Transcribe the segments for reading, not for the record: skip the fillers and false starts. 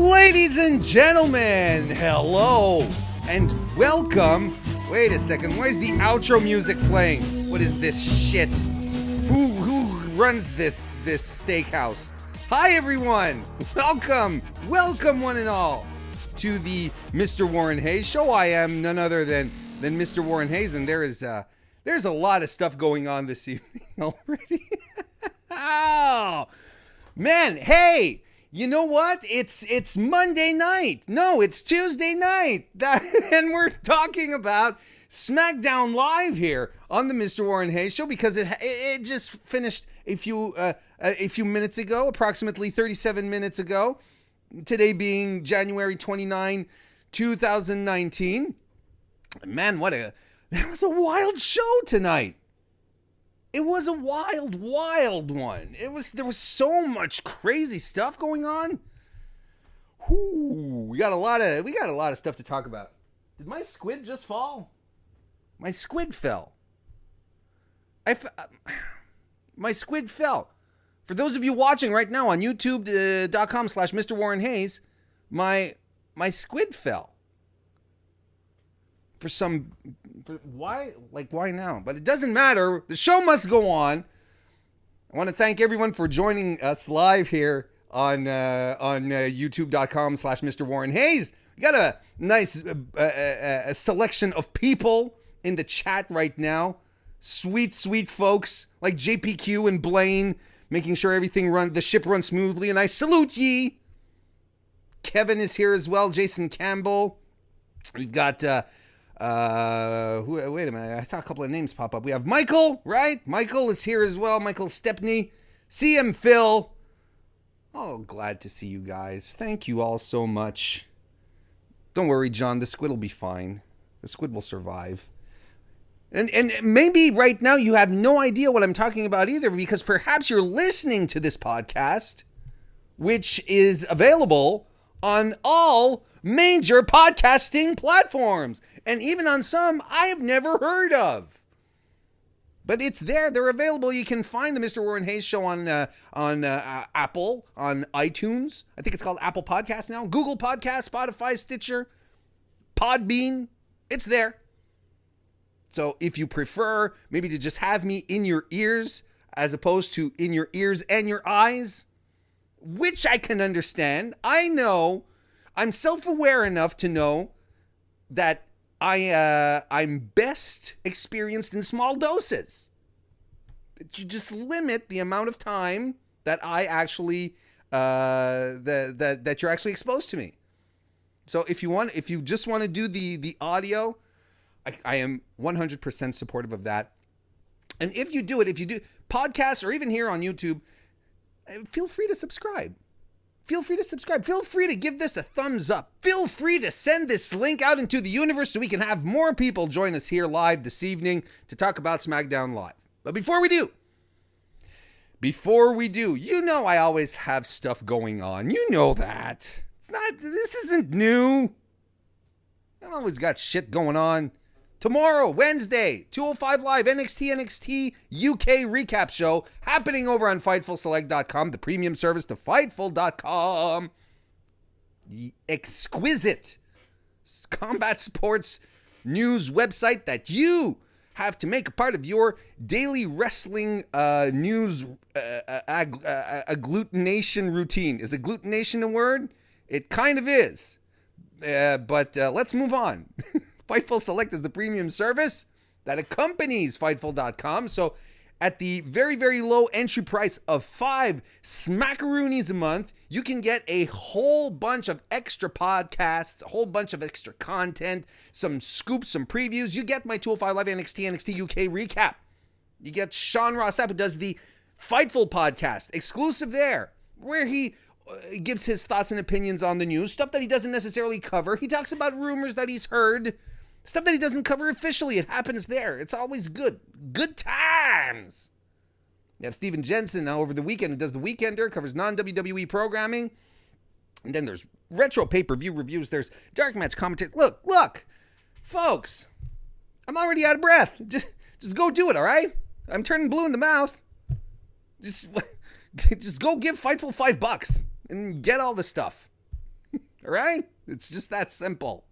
Ladies and gentlemen, hello and welcome. Wait a second, why is the outro music playing? What is this shit? Who runs this steakhouse? Hi everyone, welcome one and all to the Mr. Warren Hayes Show. I am none other than Mr. Warren Hayes, and there's a lot of stuff going on this evening already. Oh man, hey, you know what? It's Monday night. No, it's Tuesday night. And we're talking about SmackDown Live here on the Mr. Warren Hayes Show because it just finished a few minutes ago, approximately 37 minutes ago. Today being January 29, 2019. Man, that was a wild show tonight. It was a wild one. There was so much crazy stuff going on. We got a lot of stuff to talk about. Did my squid just fall? My squid fell. My squid fell. For those of you watching right now on youtube.com/Mr. Warren Hayes, my squid fell. Why now? But it doesn't matter. The show must go on. I want to thank everyone for joining us live here on youtube.com/Mr. Warren Hayes. We got a nice a selection of people in the chat right now. Sweet folks like JPQ and Blaine, making sure the ship runs smoothly, and I salute ye. Kevin is here as well. Jason Campbell. We've got wait a minute, I saw a couple of names pop up. We have Michael, right? Michael is here as well. Michael Stepney, CM Phil. Oh, glad to see you guys. Thank you all so much. Don't worry, John, the squid will be fine. The squid will survive. And maybe right now you have no idea what I'm talking about either, because perhaps you're listening to this podcast, which is available on all major podcasting platforms, and even on some I have never heard of. But it's there. They're available. You can find the Mr. Warren Hayes Show on Apple, on iTunes. I think it's called Apple Podcasts now. Google Podcasts, Spotify, Stitcher, Podbean. It's there. So if you prefer maybe to just have me in your ears as opposed to in your ears and your eyes, which I can understand. I know, I'm self-aware enough to know that I'm best experienced in small doses. That you just limit the amount of time that I actually that you're actually exposed to me. So if you just want to do the audio, I am 100% supportive of that. And if you do podcasts or even here on YouTube, feel free to subscribe. Feel free to give this a thumbs up. Feel free to send this link out into the universe so we can have more people join us here live this evening to talk about SmackDown Live. But before we do, you know I always have stuff going on. You know that. This isn't new. I've always got shit going on. Tomorrow, Wednesday, 205 Live, NXT UK recap show happening over on FightfulSelect.com, the premium service to Fightful.com. The exquisite combat sports news website that you have to make a part of your daily wrestling news agglutination routine. Is agglutination a word? It kind of is. But let's move on. Fightful Select is the premium service that accompanies Fightful.com. So at the very, very low entry price of $5 smackaroonies a month, you can get a whole bunch of extra podcasts, a whole bunch of extra content, some scoops, some previews. You get my 205 Live NXT UK recap. You get Sean Ross Sapp, who does the Fightful podcast, exclusive there, where he gives his thoughts and opinions on the news, stuff that he doesn't necessarily cover. He talks about rumors that he's heard, stuff that he doesn't cover officially. It happens there. It's always good. Good times. You have Steven Jensen now over the weekend who does the Weekender, covers non-WWE programming. And then there's retro pay-per-view reviews. There's dark match commentary. Look, folks, I'm already out of breath. Just go do it, all right? I'm turning blue in the mouth. Just go give Fightful $5 and get all the stuff. All right? It's just that simple.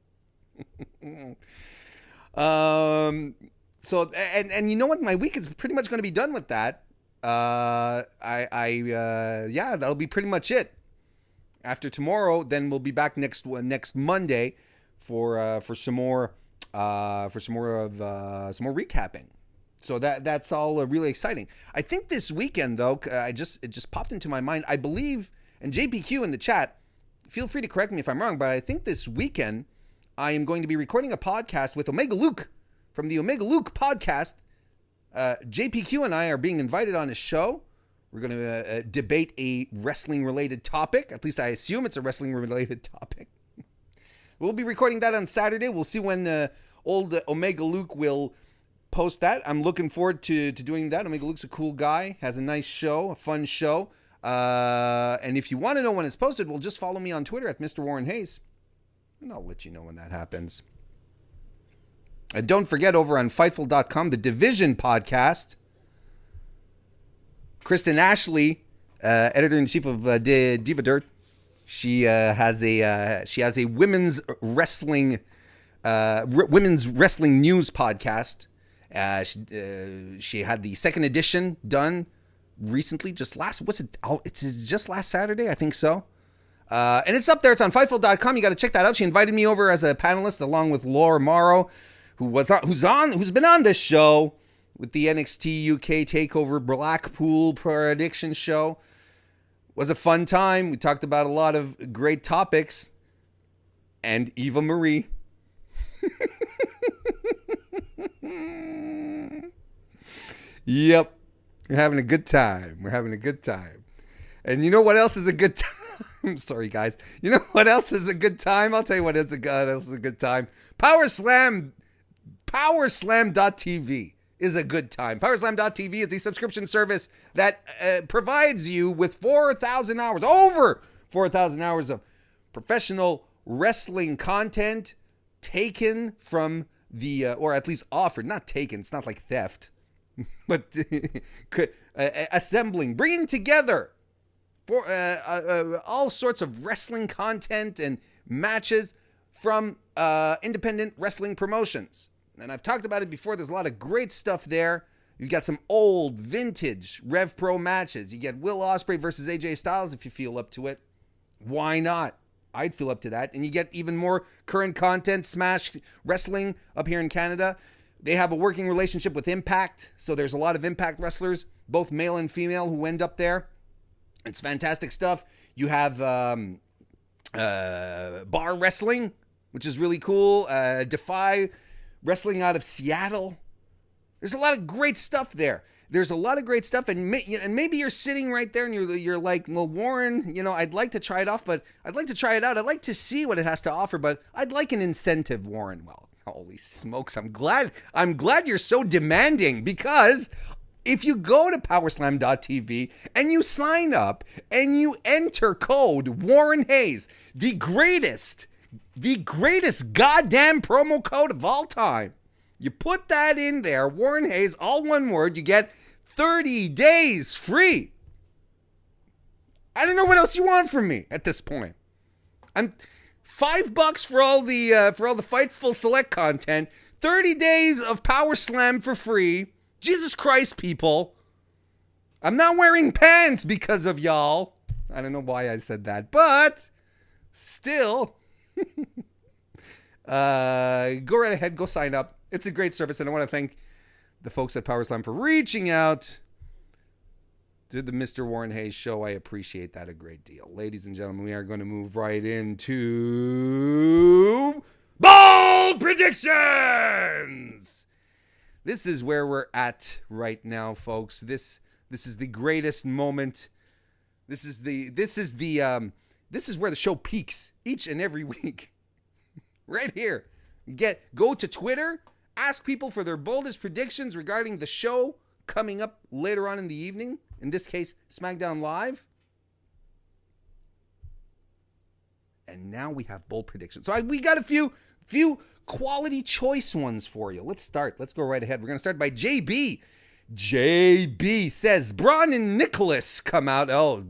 So you know what? My week is pretty much going to be done with that. Yeah, that'll be pretty much it. After tomorrow, then we'll be back next Monday for some more recapping. So that's all really exciting. I think this weekend though, it just popped into my mind. I believe, and JPQ in the chat, feel free to correct me if I'm wrong, but I think this weekend I am going to be recording a podcast with Omega Luke from the Omega Luke podcast. JPQ and I are being invited on his show. We're going to debate a wrestling-related topic. At least I assume it's a wrestling-related topic. We'll be recording that on Saturday. We'll see when old Omega Luke will post that. I'm looking forward to doing that. Omega Luke's a cool guy, has a nice show, a fun show. And if you want to know when it's posted, well, just follow me on Twitter at Mr. Warren Hayes, and I'll let you know when that happens. And don't forget, over on Fightful.com, the Division podcast, Kristen Ashley, editor-in-chief of Diva Dirt, she has a women's wrestling news podcast. She had the second edition done recently, just last Saturday, I think so. And it's up there. It's on Fightful.com. You got to check that out. She invited me over as a panelist along with Laura Morrow, who's been on this show with the NXT UK Takeover Blackpool Prediction Show. It was a fun time. We talked about a lot of great topics. And Eva Marie. Yep. We're having a good time. And you know what else is a good time? I'm sorry, guys. You know what else is a good time? I'll tell you what else is a good time. Powerslam.tv is a good time. Powerslam.tv is a subscription service that provides you with over 4,000 hours of professional wrestling content taken from the, or at least offered, not taken, it's not like theft, but bringing together for all sorts of wrestling content and matches from independent wrestling promotions. And I've talked about it before. There's a lot of great stuff there. You've got some old vintage Rev Pro matches. You get Will Ospreay versus AJ Styles if you feel up to it. Why not? I'd feel up to that. And you get even more current content, Smash Wrestling up here in Canada. They have a working relationship with Impact. So there's a lot of Impact wrestlers, both male and female, who end up there. It's fantastic stuff. You have Bar Wrestling, which is really cool. Defy Wrestling out of Seattle. There's a lot of great stuff there. And maybe you're sitting right there and you're like, well, Warren, I'd like to try it off, but I'd like to try it out. I'd like to see what it has to offer, but I'd like an incentive, Warren. Well, holy smokes, I'm glad you're so demanding, because if you go to powerslam.tv and you sign up and you enter code Warren Hayes, the greatest goddamn promo code of all time, you put that in there, Warren Hayes, all one word, you get 30 days free. I don't know what else you want from me at this point. I'm $5 for all the Fightful Select content, 30 days of Power Slam for free. Jesus Christ, people. I'm not wearing pants because of y'all. I don't know why I said that, but still. Go right ahead, go sign up. It's a great service, and I want to thank the folks at Power Slam for reaching out to the Mr. Warren Hayes show. I appreciate that a great deal. Ladies and gentlemen, we are going to move right into Bold Predictions! This is where we're at right now, folks. This is the greatest moment. This is where the show peaks each and every week. Right here. Go to Twitter, ask people for their boldest predictions regarding the show coming up later on in the evening. In this case, SmackDown Live. And now we have bold predictions. So we got a few quality choice ones for you. Let's start. Let's go right ahead. We're going to start by JB. JB says Braun and Nicholas come out. Oh,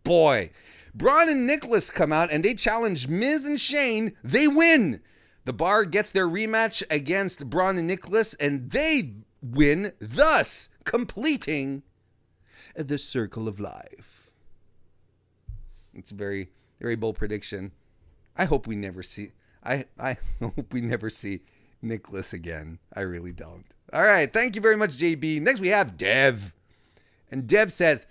boy. Braun and Nicholas come out and they challenge Miz and Shane. They win. The Bar gets their rematch against Braun and Nicholas, and they win, thus completing the Circle of Life. It's a very, very bold prediction. I hope we never see. I hope we never see Nicholas again. I really don't. All right, thank you very much, JB. Next we have Dev, and Dev says,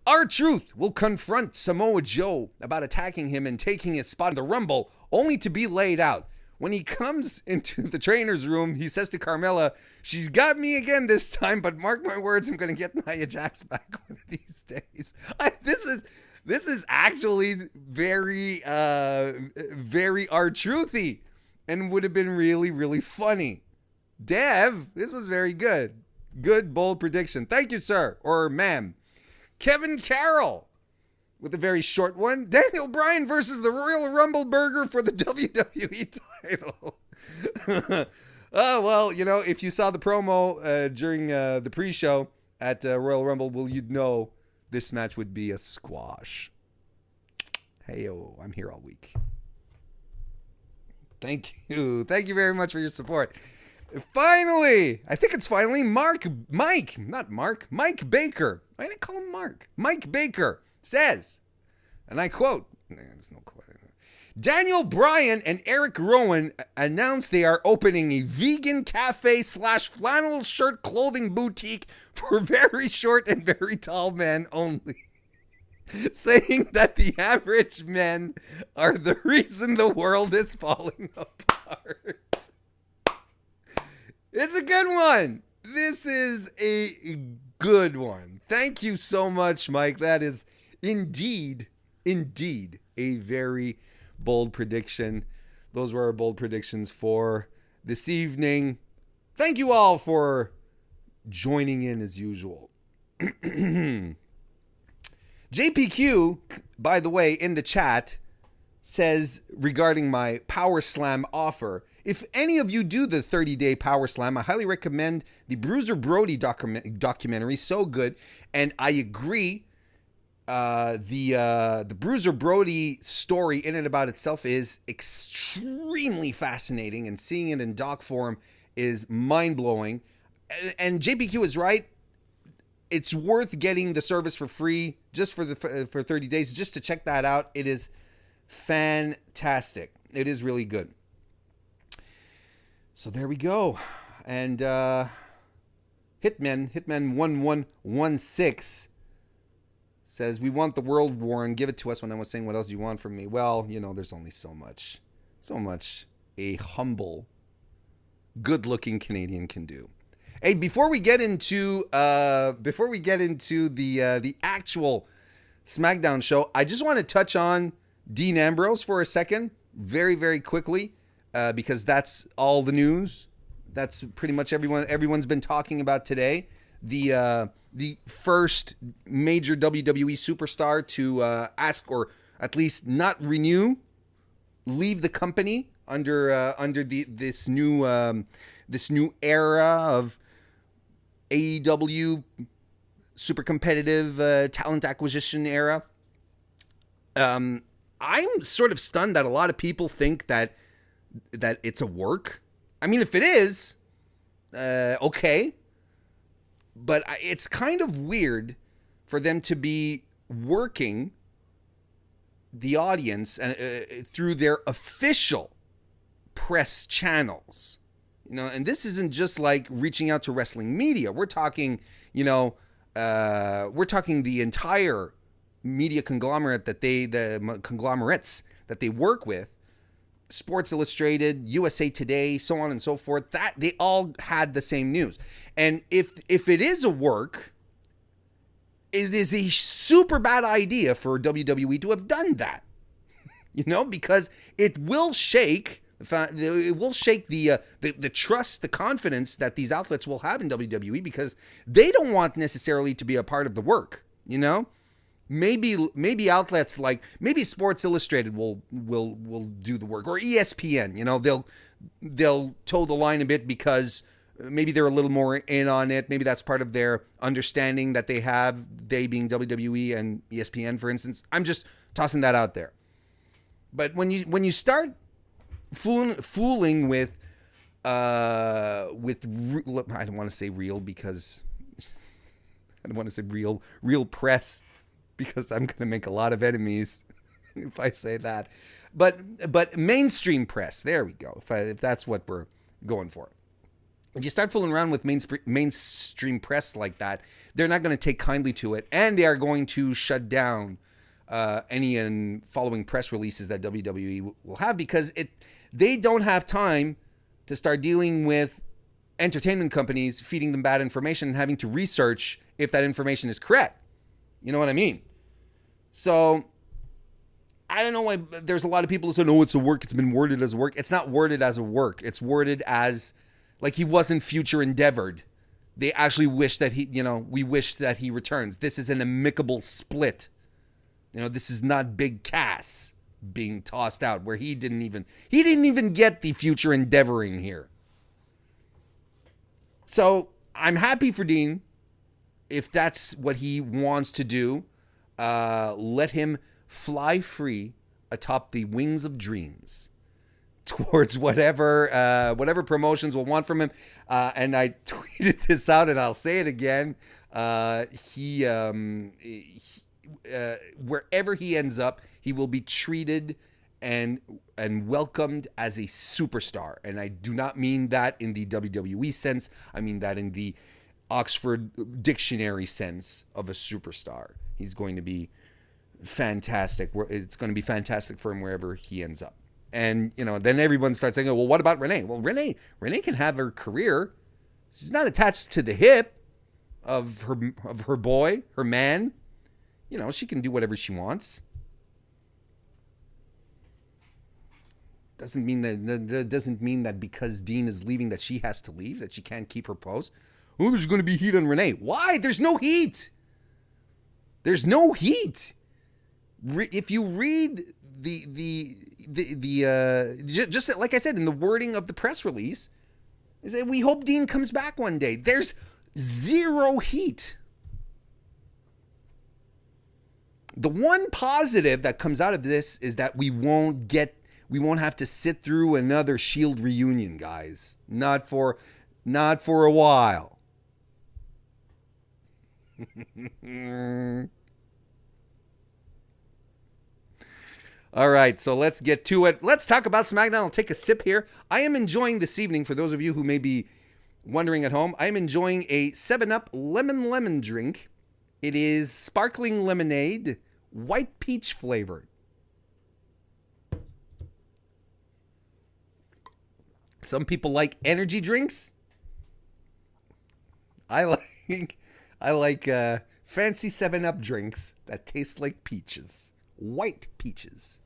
R-Truth will confront Samoa Joe about attacking him and taking his spot in the Rumble, only to be laid out. When he comes into the trainer's room, he says to Carmella, she's got me again this time, but mark my words, I'm going to get Nia Jax back one of these days. This is actually very, very R-Truthy and would have been really, really funny. Dev, this was very good. Good, bold prediction. Thank you, sir, or ma'am. Kevin Carroll with a very short one. Daniel Bryan versus the Royal Rumble burger for the WWE title. Oh, well, you know, if you saw the promo during the pre-show at Royal Rumble, well, you'd know this match would be a squash. Hey-o, I'm here all week. Thank you. Thank you very much for your support. Finally, I think it's finally Mike Baker. Why did I call him Mark? Mike Baker says, and I quote, there's no quote. Daniel Bryan and Eric Rowan announced they are opening a vegan cafe / flannel shirt clothing boutique for very short and very tall men only. Saying that the average men are the reason the world is falling apart. It's a good one. This is a good one. Thank you so much, Mike. That is indeed a very bold prediction. Those were our bold predictions for this evening. Thank you all for joining in as usual. JPQ, by the way, in the chat, says regarding my Power Slam offer, if any of you do the 30-day Power Slam, I highly recommend the Bruiser Brody documentary. So good. And I agree. The Bruiser Brody story in and about itself is extremely fascinating, and seeing it in doc form is mind-blowing. And JPQ is right. It's worth getting the service for free just for 30 days just to check that out. It is fantastic. It is really good. So there we go. And Hitman 1116 says, we want the world war and give it to us. When I was saying, what else do you want from me? Well, you know, there's only so much a humble, good-looking Canadian can do. Hey, before we get into the actual SmackDown show, I just want to touch on Dean Ambrose for a second, very, very quickly, because that's all the news. That's pretty much everyone's been talking about today. The first major WWE superstar to ask, or at least not renew, leave the company under this new era of AEW super competitive talent acquisition era. I'm sort of stunned that a lot of people think that it's a work. I mean, if it is, okay. But it's kind of weird for them to be working the audience through their official press channels. You know, and this isn't just like reaching out to wrestling media. We're talking, the entire media conglomerates that they work with, Sports Illustrated, USA Today, so on and so forth, that they all had the same news. And if it is a work, it is a super bad idea for WWE to have done that. You know, because it will shake the trust, the confidence that these outlets will have in WWE, because they don't want necessarily to be a part of the work, you know? Maybe outlets like Sports Illustrated will do the work, or ESPN, you know, they'll toe the line a bit because maybe they're a little more in on it. Maybe that's part of their understanding that they have, they being WWE and ESPN, for instance. I'm just tossing that out there. But when you start fooling with I don't want to say real because I don't want to say real press because I'm going to make a lot of enemies if I say that. But mainstream press, there we go. If that's what we're going for. If you start fooling around with mainstream press like that, they're not going to take kindly to it, and they are going to shut down any and following press releases that WWE will have because they don't have time to start dealing with entertainment companies feeding them bad information and having to research if that information is correct. You know what I mean? So I don't know why there's a lot of people who say, no, it's a work. It's been worded as a work. It's not worded as a work. It's worded as like he wasn't future endeavored. They actually wish that we wish that he returns. This is an amicable split. This is not Big Cass being tossed out where he didn't even get the future endeavoring here. So I'm happy for Dean. If that's what he wants to do, let him fly free atop the wings of dreams towards whatever promotions will want from him. And I tweeted this out, and I'll say it again. He wherever he ends up, he will be treated and welcomed as a superstar. And I do not mean that in the WWE sense. I mean that in the Oxford Dictionary sense of a superstar. He's going to be fantastic. It's going to be fantastic for him wherever he ends up. And, then everyone starts saying, well, what about Renee? Well, Renee can have her career. She's not attached to the hip of her boy, her man. She can do whatever she wants. Doesn't mean that because Dean is leaving that she has to leave, that she can't keep her post. Oh, there's going to be heat on Renee. Why? There's no heat. There's no heat. If you read just like I said in the wording of the press release, is that we hope Dean comes back one day. There's zero heat. The one positive that comes out of this is that we won't have to sit through another Shield reunion, guys. Not for a while. All right, so let's get to it. Let's talk about SmackDown. I'll take a sip here. I am enjoying this evening, for those of you who may be wondering at home, I am enjoying a 7-Up lemon drink. It is sparkling lemonade, white peach flavored. Some people like energy drinks. I like fancy 7-Up drinks that taste like peaches. White peaches.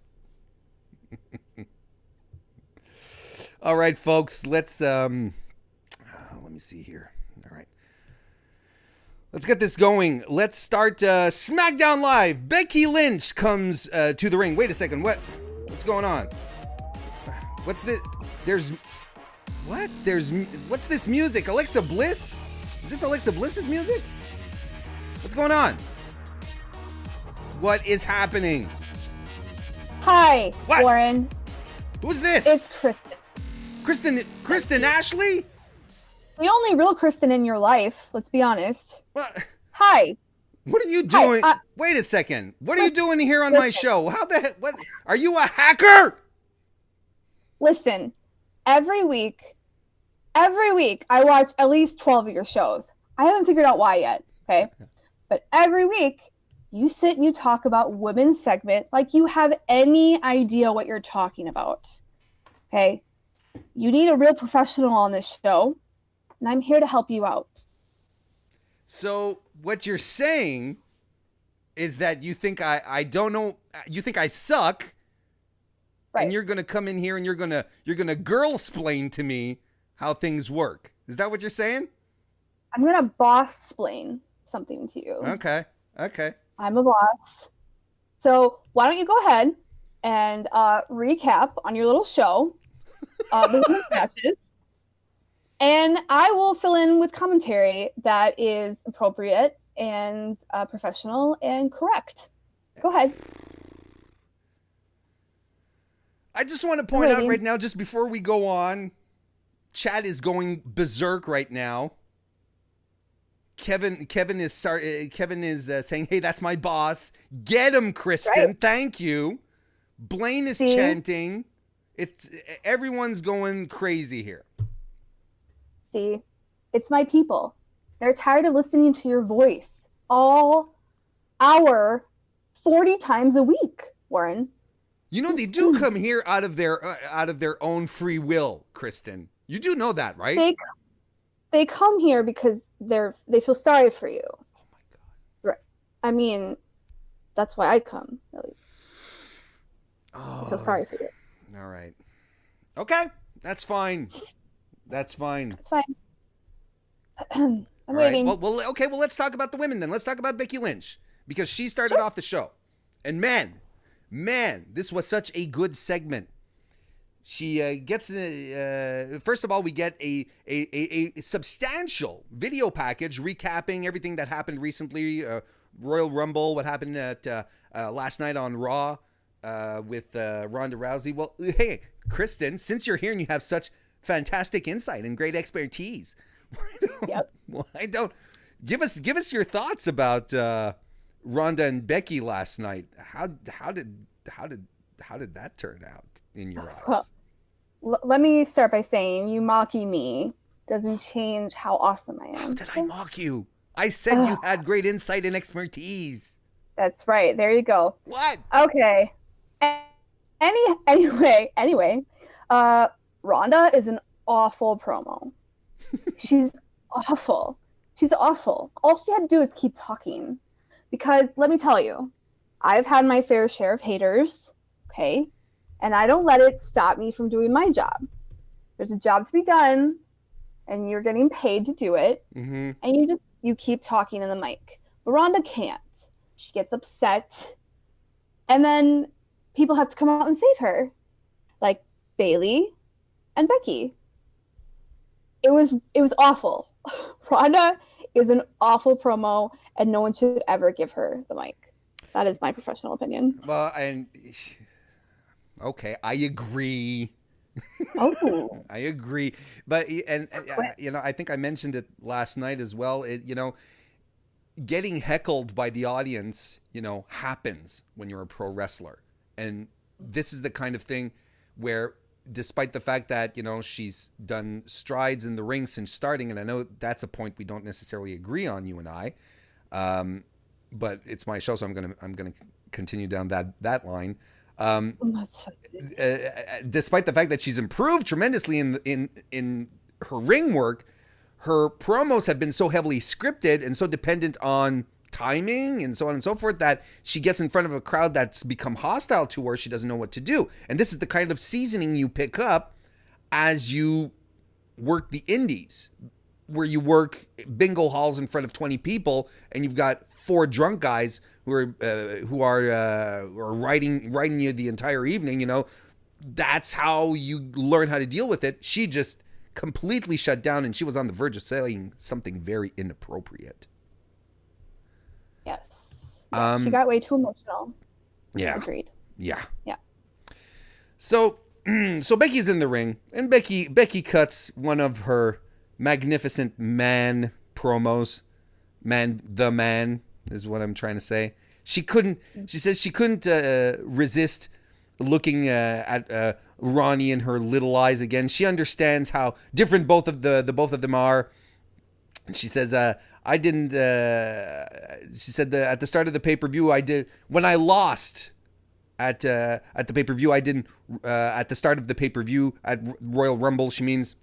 All right, folks, let's let me see here. All right. Let's get this going. Let's start SmackDown Live. Becky Lynch comes to the ring. Wait a second. What's going on? What's this? What's this music? Alexa Bliss? Is this Alexa Bliss's music? What's going on? What is happening? Hi, what? Warren. Who's this? It's Kristen. Kristen Ashley? The only real Kristen in your life, let's be honest. What? Hi. What are you doing? Hi, wait a second. What are you doing here on my show? How the heck? What? Are you a hacker? Listen, every week, I watch at least 12 of your shows. I haven't figured out why yet, okay? But every week, you sit and you talk about women's segment like you have any idea what you're talking about, okay? You need a real professional on this show, and I'm here to help you out. So what you're saying is that you think I don't know, you think I suck, right? And you're going to come in here and you're going to girl-splain to me how things work. Is that what you're saying? I'm going to boss-splain something to you. Okay. I'm a boss. So why don't you go ahead and recap on your little show, the women's matches, and I will fill in with commentary that is appropriate and professional and correct. Go ahead. I just want to point out right now, just before we go on, chat is going berserk right now. Kevin is saying, "Hey, that's my boss. Get him, Kristen. Right. Thank you." Blaine is chanting. Everyone's going crazy here. See, it's my people. They're tired of listening to your voice all hour, 40 times a week, Warren. You know they do come here out of their own free will, Kristen. You do know that, right? They come here because they feel sorry for you. Oh my God. Right. I mean, that's why I come, at least. Oh, I feel sorry for you. All right. Okay. That's fine. That's fine. It's fine. I'm waiting. Right. Well, okay. Well, let's talk about the women then. Let's talk about Becky Lynch because she started off the show. And man, this was such a good segment. She gets first of all, we get a substantial video package recapping everything that happened recently, Royal Rumble, what happened at last night on Raw with Ronda Rousey. Well, hey, Kristen, since you're here and you have such fantastic insight and great expertise, why don't give us your thoughts about Ronda and Becky last night? How did that turn out in your eyes? Let me start by saying you mocking me doesn't change how awesome I am. How did I mock you? I said you had great insight and expertise. That's right. There you go. What? Okay. Anyway, Ronda is an awful promo. She's awful. She's awful. All she had to do is keep talking. Because let me tell you, I've had my fair share of haters, okay? And I don't let it stop me from doing my job. There's a job to be done, and you're getting paid to do it. Mm-hmm. And you keep talking in the mic. But Ronda can't. She gets upset. And then people have to come out and save her. Like Bayley and Becky. It was awful. Ronda is an awful promo, and no one should ever give her the mic. That is my professional opinion. Well, okay, I agree. Oh, I agree. But I think I mentioned it last night as well. Getting heckled by the audience, happens when you're a pro wrestler, and this is the kind of thing where, despite the fact that she's done strides in the ring since starting, and I know that's a point we don't necessarily agree on, you and I, but it's my show, so I'm gonna continue down that line. Despite the fact that she's improved tremendously in her ring work, her promos have been so heavily scripted and so dependent on timing and so on and so forth that she gets in front of a crowd that's become hostile to her. She doesn't know what to do. And this is the kind of seasoning you pick up as you work the indies, where you work bingo halls in front of 20 people and you've got 4 drunk guys who are writing you the entire evening. That's how you learn how to deal with it. She just completely shut down, and she was on the verge of saying something very inappropriate. Yes. She got way too emotional. Yeah. Agreed. Yeah. Yeah. So Becky's in the ring, and Becky cuts one of her magnificent man promos. The man is what I'm trying to say. She says she couldn't resist looking at Ronnie in her little eyes again. She understands how different both of them are. And she says, I didn't, she said that at the start of the pay-per-view, when I lost at the pay-per-view, I didn't, at the start of the pay-per-view at Royal Rumble, she means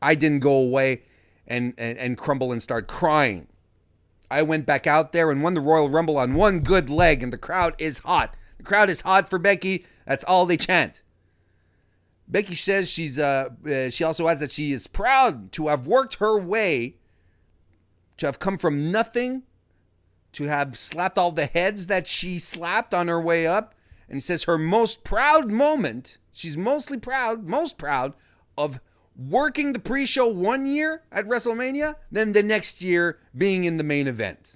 I didn't go away and crumble and start crying. I went back out there and won the Royal Rumble on one good leg, and the crowd is hot. The crowd is hot for Becky. That's all they chant. Becky says she also adds that she is proud to have worked her way, to have come from nothing, to have slapped all the heads that she slapped on her way up. And he says her most proud moment, she's most proud of working the pre-show one year at WrestleMania, then the next year being in the main event.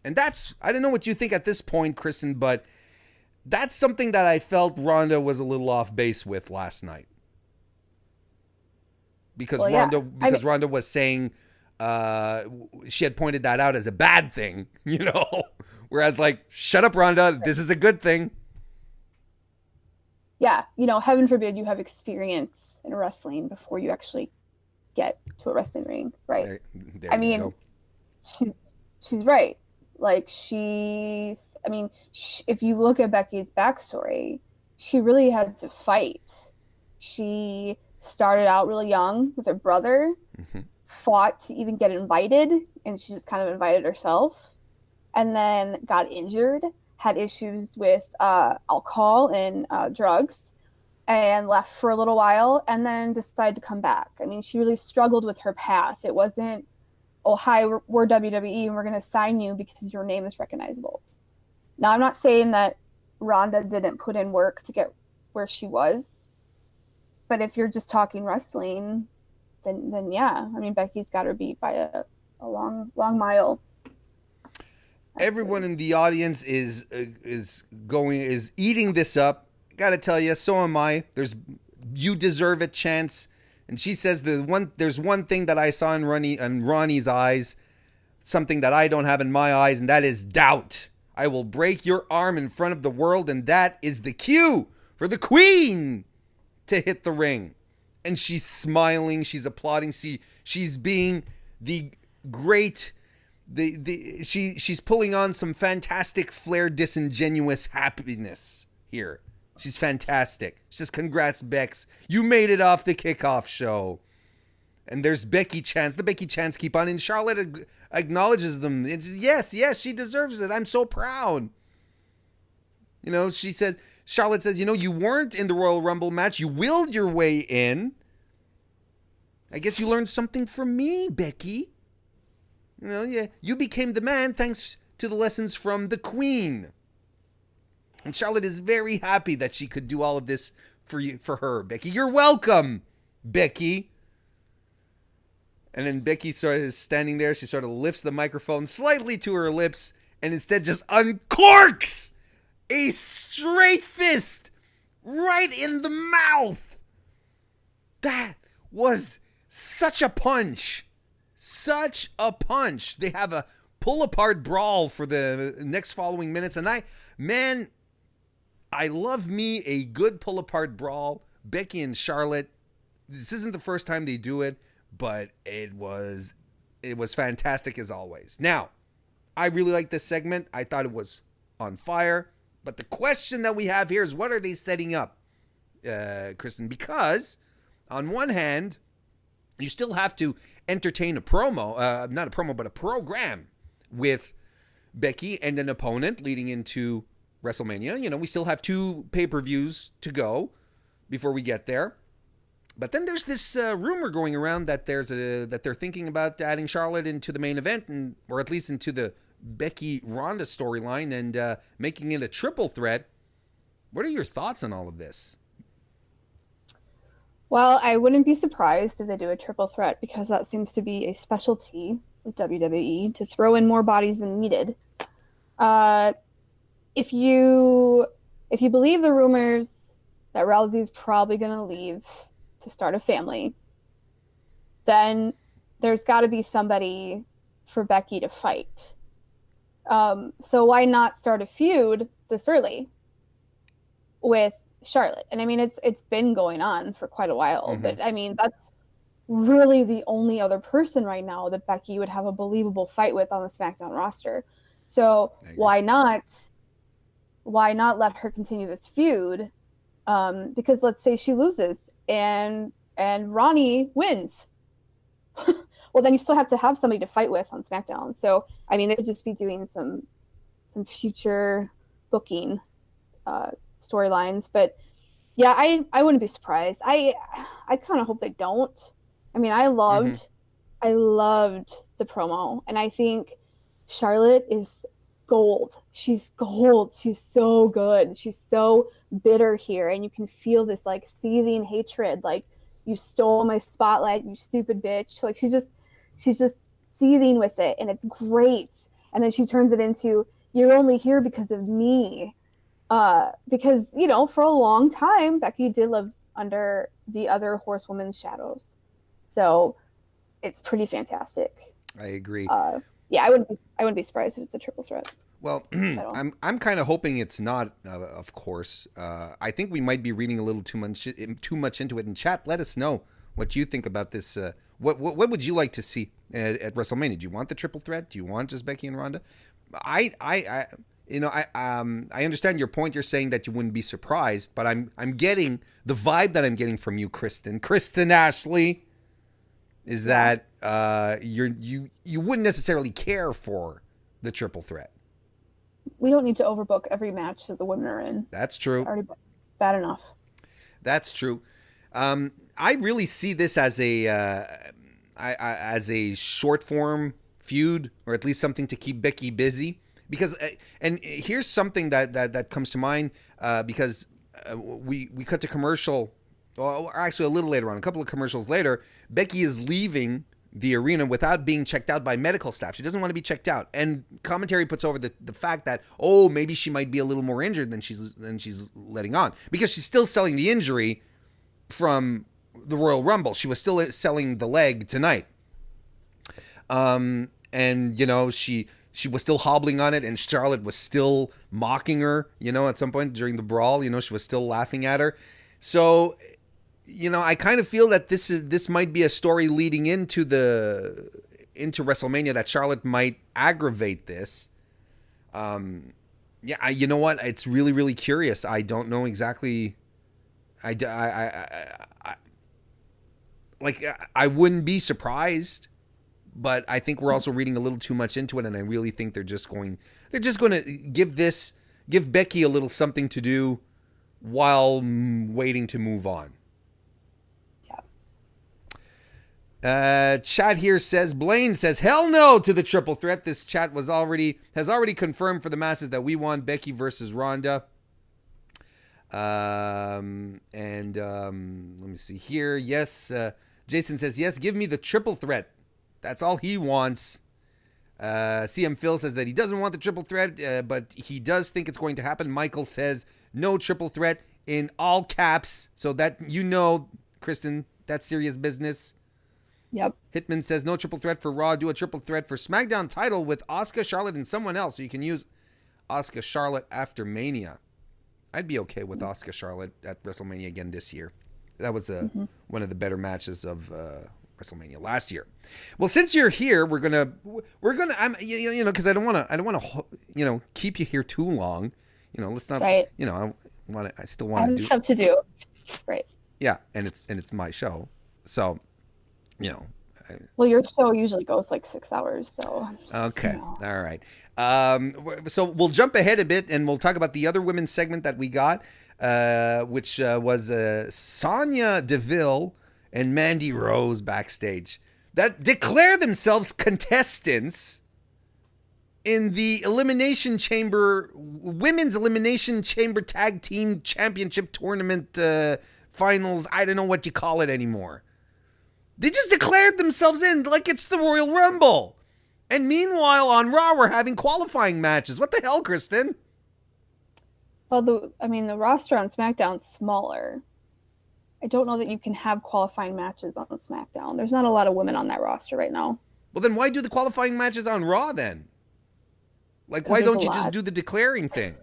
And I don't know what you think at this point, Kristen, but That's something that I felt Ronda was a little off base with last night. Because Ronda was saying she had pointed that out as a bad thing, Whereas, like, shut up, Ronda. This is a good thing. Yeah, heaven forbid you have experience in wrestling before you actually get to a wrestling ring, right? There she's right. Like, if you look at Becky's backstory, she really had to fight. She started out really young with her brother, fought to even get invited, and she just kind of invited herself, and then got injured, had issues with alcohol and drugs, and left for a little while, and then decided to come back. I mean, she really struggled with her path. It wasn't, oh, hi, we're WWE, and we're going to sign you because your name is recognizable. Now, I'm not saying that Ronda didn't put in work to get where she was, but if you're just talking wrestling, then yeah. I mean, Becky's got her beat by a long mile. Everyone in the audience is eating this up. Gotta tell you, so am I. You deserve it, Chance. And she says there's one thing that I saw in Ronnie's eyes, something that I don't have in my eyes, and that is doubt. I will break your arm in front of the world, and that is the cue for the Queen to hit the ring. And she's smiling, she's applauding, she's being the great. She's pulling on some fantastic flair, disingenuous happiness here. She's fantastic. She says, "Congrats, Bex. You made it off the kickoff show." And there's Becky Chance. The Becky Chance keep on, and Charlotte acknowledges them. It's, yes, she deserves it. I'm so proud. Charlotte says, you weren't in the Royal Rumble match. You willed your way in. I guess you learned something from me, Becky. You became the man thanks to the lessons from the Queen. And Charlotte is very happy that she could do all of this for her, Becky. You're welcome, Becky. And then Becky sort of is standing there. She sort of lifts the microphone slightly to her lips and instead just uncorks a straight fist right in the mouth. That was such a punch. Such a punch. They have a pull-apart brawl for the next following minutes. And I love me a good pull-apart brawl. Becky and Charlotte, this isn't the first time they do it, but it was fantastic as always. Now, I really like this segment. I thought it was on fire. But the question that we have here is, what are they setting up, Kristen? Because on one hand, you still have to entertain a promo, not a promo, but a program with Becky and an opponent leading into WrestleMania. We still have 2 pay-per-views to go before we get there. But then there's this rumor going around that that they're thinking about adding Charlotte into the main event, or at least into the Becky Ronda storyline, and making it a triple threat. What are your thoughts on all of this? Well, I wouldn't be surprised if they do a triple threat, because that seems to be a specialty with WWE, to throw in more bodies than needed. If you believe the rumors that Rousey's probably going to leave to start a family, then there's got to be somebody for Becky to fight. So why not start a feud this early with Charlotte? And I mean, it's been going on for quite a while, but I mean, that's really the only other person right now that Becky would have a believable fight with on the SmackDown roster. So why not let her continue this feud? Because let's say she loses and Ronnie wins. Well, then you still have to have somebody to fight with on SmackDown. So, I mean, they could just be doing some future booking storylines. But yeah, I wouldn't be surprised. I kind of hope they don't. I mean, I loved the promo, and I think Charlotte is gold. She's gold. She's so good. She's so bitter here, and you can feel this like seething hatred, like, you stole my spotlight, you stupid bitch. Like, she's just seething with it, and it's great. And then she turns it into, you're only here because of me. Because, for a long time, Becky did live under the other horsewoman's shadows. So it's pretty fantastic. I agree. Yeah, I wouldn't be surprised if it's a triple threat. Well, I'm kind of hoping it's not. Of course, I think we might be reading a little too much into it. In chat, let us know what you think about this. What would you like to see at WrestleMania? Do you want the triple threat? Do you want just Becky and Ronda? I understand your point. You're saying that you wouldn't be surprised, but I'm getting the vibe that I'm getting from you, Kristen Ashley, is that you wouldn't necessarily care for the triple threat. We don't need to overbook every match that the women are in. That's true. It's already bad enough. That's true. I really see this as a short form feud, or at least something to keep Becky busy. Because and here's something that comes to mind, because we cut to commercial. Well, actually, a little later on, a couple of commercials later, Becky is leaving the arena without being checked out by medical staff. She doesn't want to be checked out, and commentary puts over the fact that maybe she might be a little more injured than she's letting on, because she's still selling the injury from the Royal Rumble. She was still selling the leg tonight, and she was still hobbling on it, and Charlotte was still mocking her. At some point during the brawl, she was still laughing at her. So, I kind of feel that this might be a story leading into WrestleMania, that Charlotte might aggravate this. You know what? It's really, really curious. I don't know exactly. I wouldn't be surprised, but I think we're also reading a little too much into it, and I really think they're just going to give Becky a little something to do while waiting to move on. Chat here says, Blaine says, hell no to the triple threat. This chat has already confirmed for the masses that we want Becky versus Ronda. Let me see here. Yes, Jason says, yes, give me the triple threat. That's all he wants. CM Phil says that he doesn't want the triple threat, but he does think it's going to happen. Michael says no triple threat in all caps. So that, Kristen, that's serious business. Yep. Hitman says no triple threat for Raw. Do a triple threat for SmackDown title with Asuka, Charlotte, and someone else. So you can use Asuka, Charlotte after Mania. I'd be okay with Asuka, Charlotte at WrestleMania again this year. That was one of the better matches of WrestleMania last year. Well, since you're here, we're gonna, because I don't want to, keep you here too long. Let's not, right. I still want to do stuff to do. Right. Yeah, and it's my show, so. Well, your show usually goes like 6 hours, so. Okay, all right. So we'll jump ahead a bit, and we'll talk about the other women's segment that we got, which was Sonya Deville and Mandy Rose backstage that declare themselves contestants in the Elimination Chamber, Women's Elimination Chamber Tag Team Championship Tournament finals. I don't know what you call it anymore. They just declared themselves in like it's the Royal Rumble. And meanwhile, on Raw, we're having qualifying matches. What the hell, Kristen? Well, the roster on SmackDown's smaller. I don't know that you can have qualifying matches on SmackDown. There's not a lot of women on that roster right now. Well, then why do the qualifying matches on Raw then? Like, why don't you just do the declaring thing?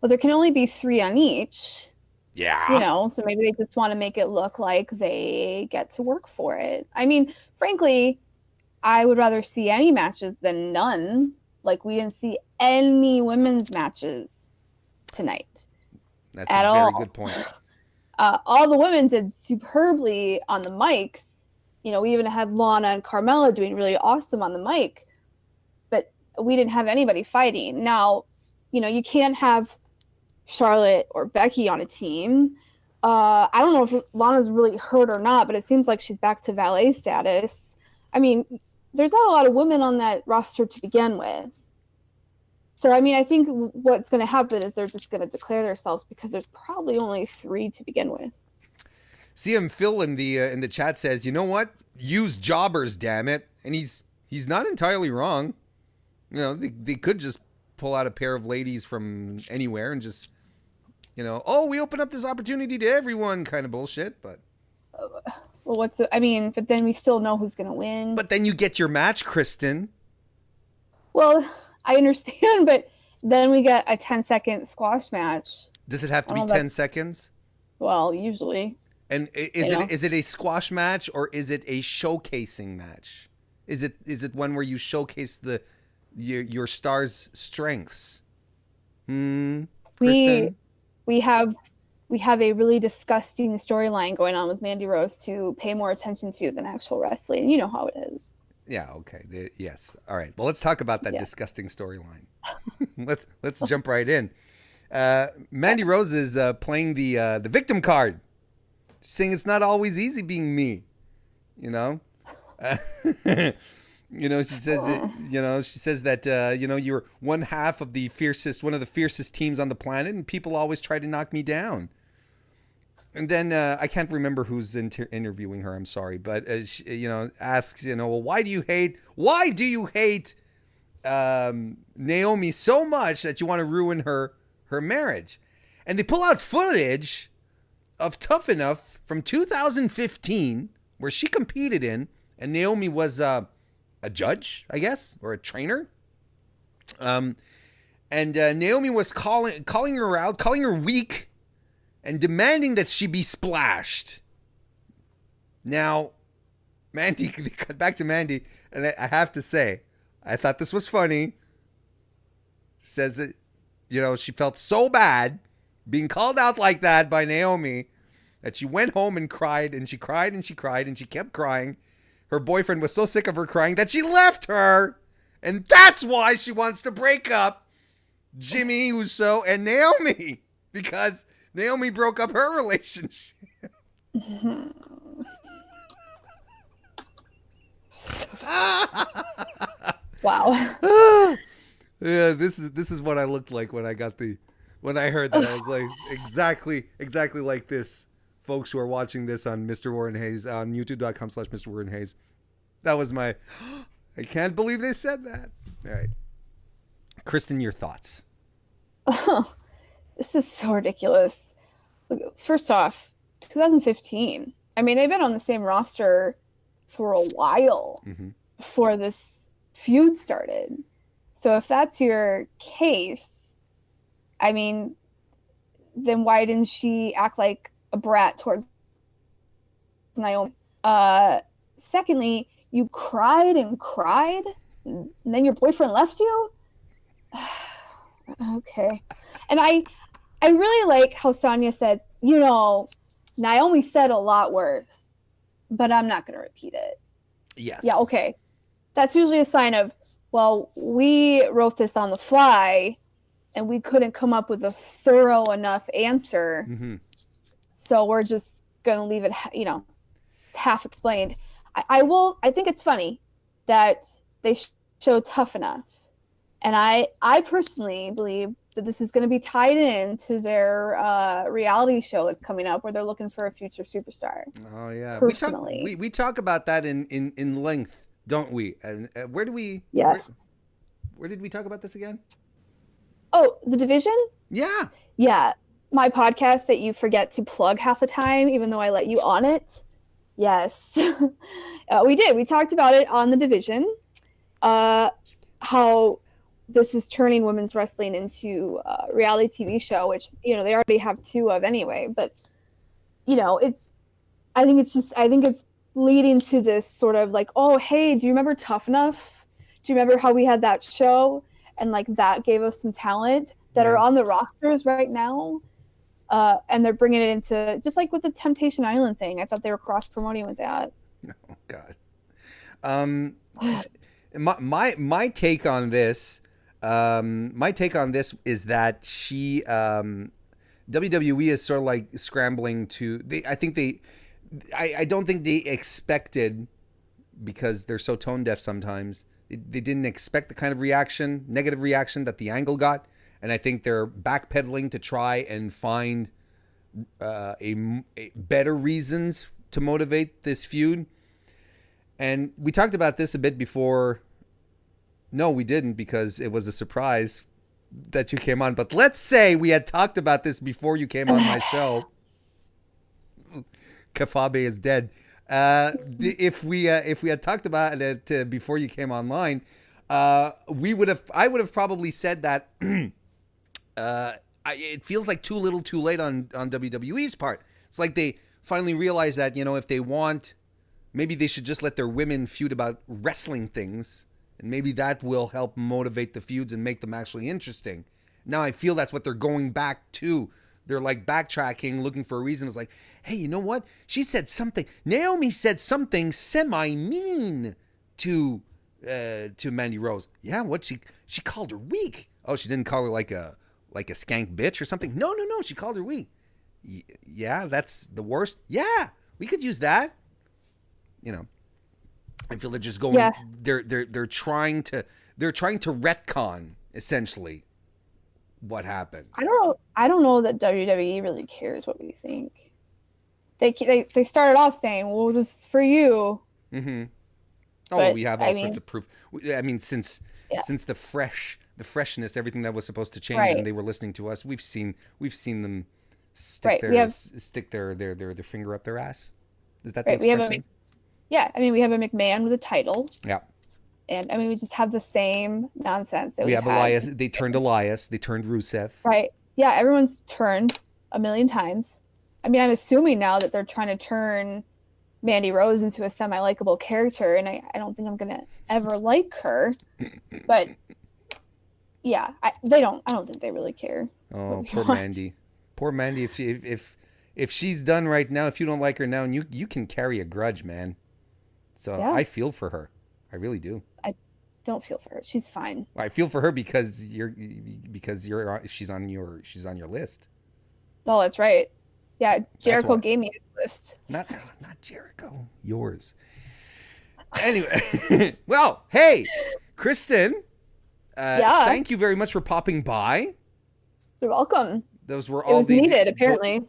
Well, there can only be 3 on each. Yeah. So maybe they just want to make it look like they get to work for it. I mean, frankly, I would rather see any matches than none. Like, we didn't see any women's matches tonight. That's a very good point. All the women did superbly on the mics. We even had Lana and Carmella doing really awesome on the mic. But we didn't have anybody fighting. Now, you can't have Charlotte or Becky on a team. I don't know if Lana's really hurt or not, but it seems like she's back to valet status. I mean, there's not a lot of women on that roster to begin with. So, I think what's going to happen is they're just going to declare themselves because there's probably only 3 to begin with. CM Phil in the chat says, you know what? Use jobbers, damn it. And he's not entirely wrong. They could just pull out a pair of ladies from anywhere and just, oh, we open up this opportunity to everyone kind of bullshit. But well, but then we still know who's going to win. But then you get your match, Kristen. Well, I understand, but then we get a 10-second squash match. Does it have to be 10 seconds? Well, usually. And is it a squash match or is it a showcasing match? Is it one where you showcase your star's strengths? Kristen? We have a really disgusting storyline going on with Mandy Rose to pay more attention to than actual wrestling. You know how it is. Yeah, okay. Yes. All right. Well, let's talk about that disgusting storyline. let's jump right in. Mandy Rose is playing the victim card. She's saying it's not always easy being me. She says that you're one of the fiercest teams on the planet, and people always try to knock me down. And then I can't remember who's interviewing her. I'm sorry, but she, asks, well, why do you hate Naomi so much that you want to ruin her marriage? And they pull out footage of Tough Enough from 2015, where she competed in, and Naomi was a judge, I guess, or a trainer. And Naomi was calling her out, calling her weak, and demanding that she be splashed. Now, Mandy, cut back to Mandy, and I have to say, I thought this was funny. She says that, she felt so bad being called out like that by Naomi that she went home and cried, and she cried, and she cried, and she kept crying. Her boyfriend was so sick of her crying that she left her, and that's why she wants to break up Jimmy Uso and Naomi, because Naomi broke up her relationship. Wow. Yeah, this is what I looked like when I heard that. I was like, exactly like this. Folks who are watching this on Mr. Warren Hayes on youtube.com/Mr. Warren Hayes. That was my, I can't believe they said that. All right. Kristen, your thoughts. Oh, this is so ridiculous. First off, 2015. I mean, they've been on the same roster for a while before this feud started. So if that's your case, I mean, then why didn't she act like a brat towards Naomi? Secondly, you cried and cried, and then your boyfriend left you? Okay. And I really like how Sonya said, Naomi said a lot worse, but I'm not going to repeat it. Yes. Yeah, okay. That's usually a sign of, well, we wrote this on the fly, and we couldn't come up with a thorough enough answer. So we're just going to leave it, half explained. I think it's funny that they show Tough Enough. And I personally believe that this is going to be tied in to their reality show that's coming up, where they're looking for a future superstar. Oh yeah, personally, we talk about that in length, don't we? And where do we? Yes. Where did we talk about this again? Oh, the division. Yeah. My podcast that you forget to plug half the time, even though I let you on it. Yes, we did. We talked about it on the division. How this is turning women's wrestling into a reality TV show, which, they already have 2 of anyway. But, I think it's leading to this sort of like, oh, hey, do you remember Tough Enough? Do you remember how we had that show? And like that gave us some talent that are on the rosters right now. And they're bringing it into, just like with the Temptation Island thing. I thought they were cross-promoting with that. Oh, God. My take on this, is that she, WWE is sort of like scrambling to. I don't think they expected, because they're so tone deaf sometimes. They didn't expect the kind of negative reaction that the angle got, and I think they're backpedaling to try and find a better reasons to motivate this feud. And we talked about this a bit before. No, we didn't, because it was a surprise that you came on. But let's say we had talked about this before you came on my show. Kafabe is dead. If we had talked about it before you came online, I would have probably said that it feels like too little too late on WWE's part. It's like they finally realized that, if they want, maybe they should just let their women feud about wrestling things, and maybe that will help motivate the feuds and make them actually interesting. Now I feel that's what they're going back to. They're like backtracking, looking for a reason. It's like, hey, you know what? She said something. Naomi said something semi-mean to Mandy Rose. Yeah, what she called her weak. Oh, she didn't call her like a skank bitch or something. No. She called her weak. Yeah, that's the worst. Yeah, we could use that. I feel they're just going. Yeah. They're trying to retcon essentially what happened. I don't know that WWE really cares what we think. They started off saying, "Well, this is for you." Mm-hmm. Oh, we have all sorts of proof. I mean, since the freshness, everything that was supposed to change, and they were listening to us. We've seen them stick their finger up their ass. Is that the expression? We have a McMahon with a title. Yeah. And we just have the same nonsense that we have Elias. They turned Elias. They turned Rusev. Right. Yeah, everyone's turned a million times. I'm assuming now that they're trying to turn Mandy Rose into a semi-likable character, and I don't think I'm gonna ever like her. But yeah, I don't think they really care. Oh, poor Mandy. Poor Mandy. If she's done right now, if you don't like her now, and you can carry a grudge, man. So yeah. I feel for her. I really do. I don't feel for her. She's fine. I feel for her because she's on your list. Oh, that's right. Yeah, Jericho gave me his list. Not Jericho. Yours. Anyway, well, hey, Kristen. Thank you very much for popping by. You're welcome. Those were all it was needed, apparently.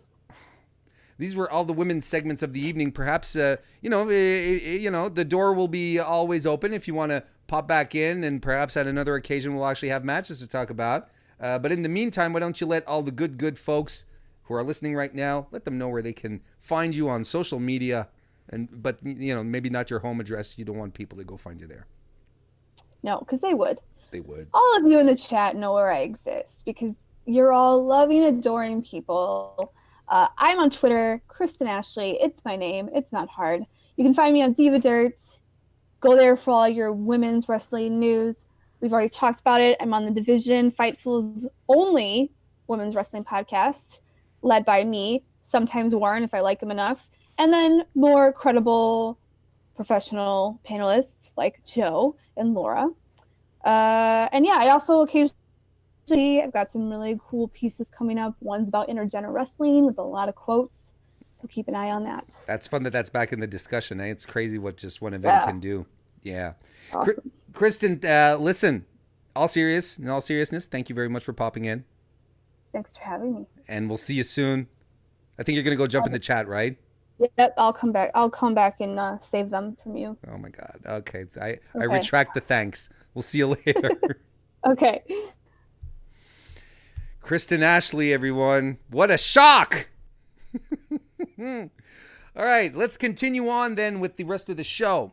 These were all the women's segments of the evening. Perhaps, the door will be always open if you want to pop back in, and perhaps at another occasion we'll actually have matches to talk about. But in the meantime, why don't you let all the good folks who are listening right now, let them know where they can find you on social media, but maybe not your home address. You don't want people to go find you there. No, because they would. They would. All of you in the chat know where I exist because you're all loving, adoring people. I'm on Twitter, Kristen Ashley. It's my name. It's not hard. You can find me on Diva Dirt. Go there for all your women's wrestling news. We've already talked about it. I'm on the Division, Fightful's only women's wrestling podcast, led by me, sometimes Warren if I like him enough, and then more credible professional panelists like Joe and Laura. I also occasionally I've got some really cool pieces coming up. One's about intergender wrestling with a lot of quotes. So keep an eye on that. That's fun that's back in the discussion. It's crazy what just one event can do. Yeah. Awesome. Kristen, listen, in all seriousness, thank you very much for popping in. Thanks for having me. And we'll see you soon. I think you're going to go jump in the chat, right? Yep, I'll come back and save them from you. Oh, my God. Okay. I retract the thanks. We'll see you later. Okay. Kristen Ashley, everyone. What a shock! All right, let's continue on then with the rest of the show.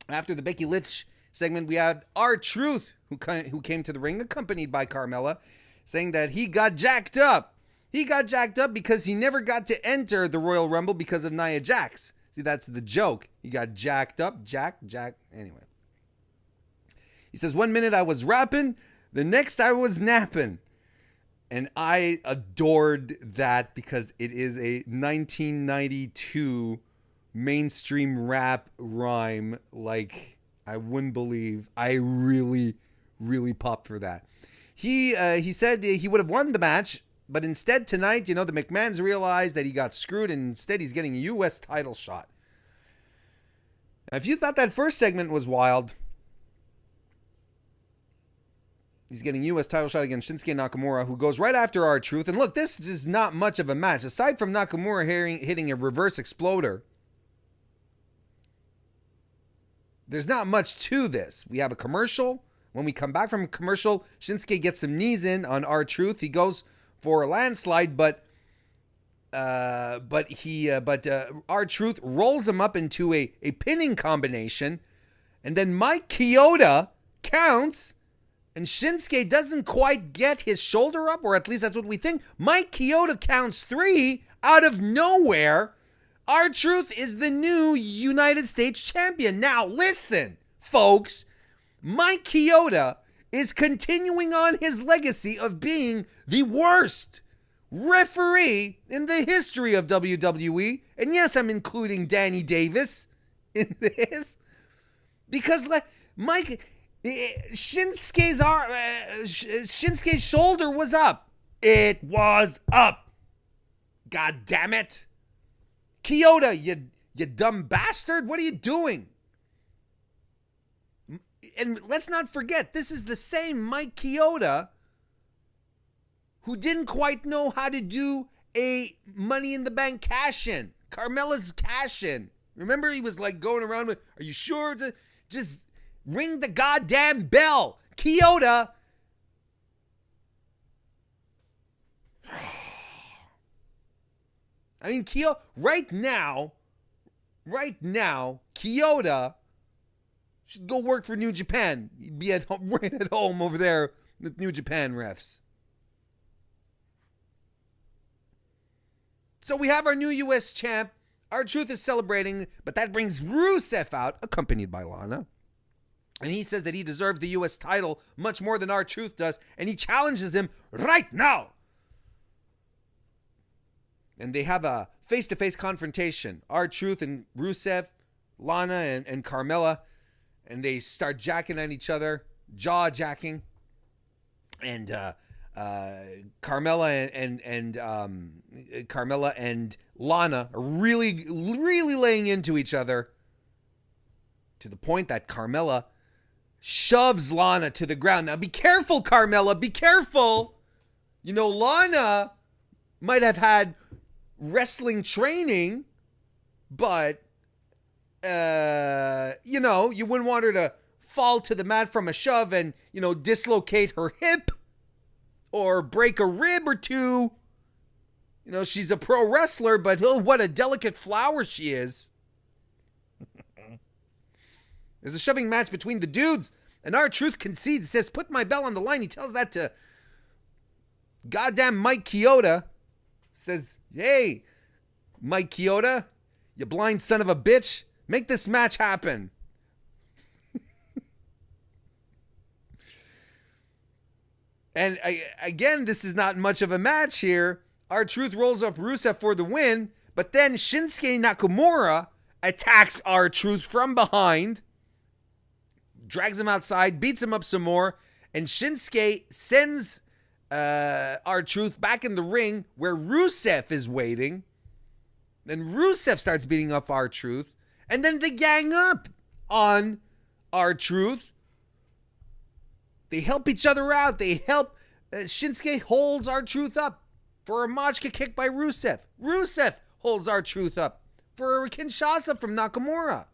After the Becky Lynch segment, we had R-Truth, who came to the ring, accompanied by Carmella, saying that he got jacked up. He got jacked up because he never got to enter the Royal Rumble because of Nia Jax. See, that's the joke. He got jacked up, jack. Anyway. He says, 1 minute I was rapping, the next I was napping. And I adored that because it is a 1992 mainstream rap rhyme. Like, I wouldn't believe. I really, really popped for that. He said he would have won the match, but instead tonight, the McMahons realized that he got screwed, and instead he's getting a U.S. title shot. Now, if you thought that first segment was wild, he's getting U.S. title shot against Shinsuke Nakamura, who goes right after R-Truth. And look, this is not much of a match. Aside from Nakamura hitting a reverse exploder, there's not much to this. We have a commercial. When we come back from commercial, Shinsuke gets some knees in on R-Truth. He goes for a landslide, but R-Truth rolls him up into a pinning combination, and then Mike Chioda counts, and Shinsuke doesn't quite get his shoulder up, or at least that's what we think. Mike Chioda counts 3 out of nowhere. R-Truth is the new United States champion. Now listen, folks, Mike Chioda is continuing on his legacy of being the worst referee in the history of WWE. And yes, I'm including Danny Davis in this. Because Shinsuke's shoulder was up. It was up. God damn it. Chioda, you dumb bastard. What are you doing? And let's not forget, this is the same Mike Chioda who didn't quite know how to do a Money in the Bank cash-in. Carmella's cash-in. Remember, he was like going around with, are you sure to just ring the goddamn bell? Chioda. I mean, right now, Chioda should go work for New Japan. He'd be right at home over there with New Japan refs. So we have our new U.S. champ. R-Truth is celebrating, but that brings Rusev out, accompanied by Lana. And he says that he deserves the U.S. title much more than R-Truth does, and he challenges him right now. And they have a face-to-face confrontation. R-Truth and Rusev, Lana and Carmella, and they start jacking at each other, jaw-jacking. And Carmella and Lana are really laying into each other to the point that Carmella shoves Lana to the ground. Now, be careful, Carmella. Be careful. You know, Lana might have had wrestling training, but, you know, you wouldn't want her to fall to the mat from a shove and, you know, dislocate her hip or break a rib or two. You know, she's a pro wrestler, but oh, what a delicate flower she is. There's a shoving match between the dudes, and R-Truth concedes, says, put my bell on the line. He tells that to goddamn Mike Chioda. Says, hey, Mike Chioda, you blind son of a bitch, make this match happen. And again, this is not much of a match here. R-Truth rolls up Rusev for the win, but then Shinsuke Nakamura attacks R-Truth from behind, drags him outside, beats him up some more, and Shinsuke sends R-Truth back in the ring where Rusev is waiting. Then Rusev starts beating up R-Truth, and then they gang up on R-Truth. They help each other out. They help. Shinsuke holds R-Truth up for a Machka kick by Rusev. Rusev holds R-Truth up for a Kinshasa from Nakamura.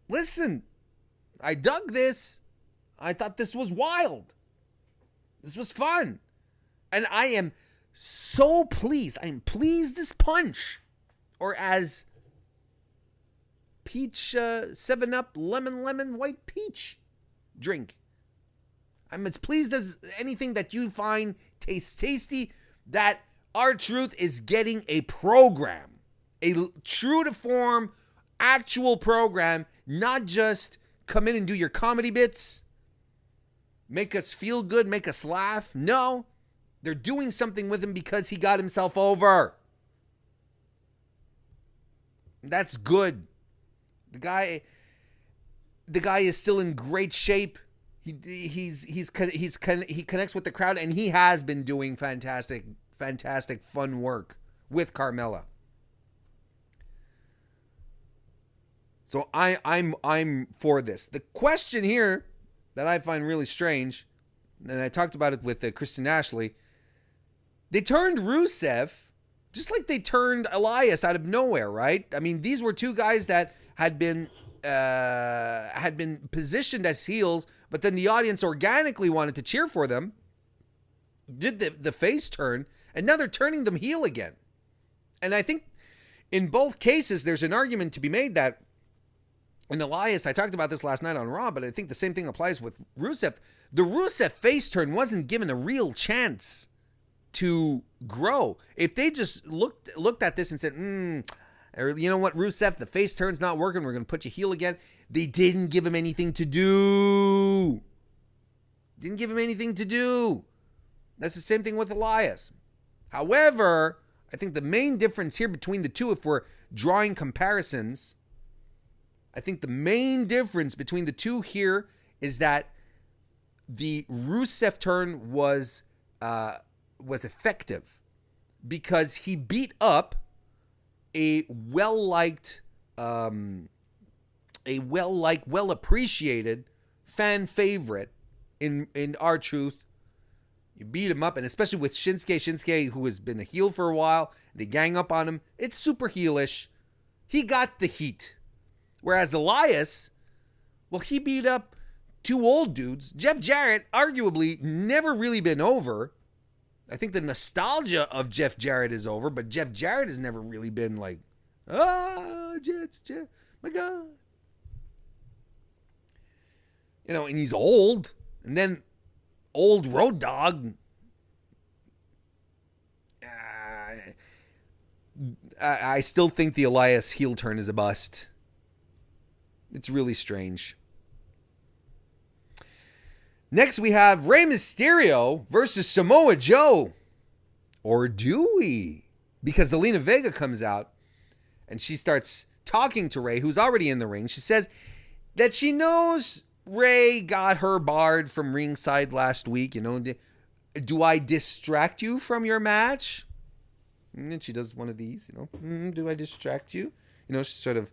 Listen, I dug this. I thought this was wild. This was fun. And I am so pleased. I am pleased as punch. Or as peach 7-Up lemon white peach drink. I'm as pleased as anything that you find tastes tasty that R-Truth is getting a program. A true to form actual program, not just come in and do your comedy bits, make us feel good, make us laugh. No, they're doing something with him because he got himself over. That's good. The guy is still in great shape. He connects with the crowd, and he has been doing fantastic fun work with Carmella. So I'm for this. The question here that I find really strange, and I talked about it with Kristen Ashley, they turned Rusev just like they turned Elias out of nowhere, right? I mean, these were two guys that had been had been positioned as heels, but then the audience organically wanted to cheer for them, did the face turn, and now they're turning them heel again. And I think in both cases, there's an argument to be made that, and Elias, I talked about this last night on Raw, but I think the same thing applies with Rusev. The Rusev face turn wasn't given a real chance to grow. If they just looked at this and said, or you know what, Rusev, the face turn's not working, we're going to put you heel again. They didn't give him anything to do. Didn't give him anything to do. That's the same thing with Elias. However, I think the main difference here between the two, if we're drawing comparisons, I think the main difference between the two here is that the Rusev turn was effective because he beat up a well-liked, well-appreciated fan favorite in R-Truth. You beat him up, and especially with Shinsuke, who has been a heel for a while, they gang up on him. It's super heelish. He got the heat. Whereas Elias, well, he beat up two old dudes. Jeff Jarrett, arguably, never really been over. I think the nostalgia of Jeff Jarrett is over, but Jeff Jarrett has never really been like, Jeff, my God. You know, and he's old. And then old Road Dogg. I still think the Elias heel turn is a bust. It's really strange. Next, we have Rey Mysterio versus Samoa Joe. Or do we? Because Zelina Vega comes out and she starts talking to Rey, who's already in the ring. She says that she knows Rey got her barred from ringside last week. You know, do I distract you from your match? And she does one of these, you know. Do I distract you? You know, she's sort of...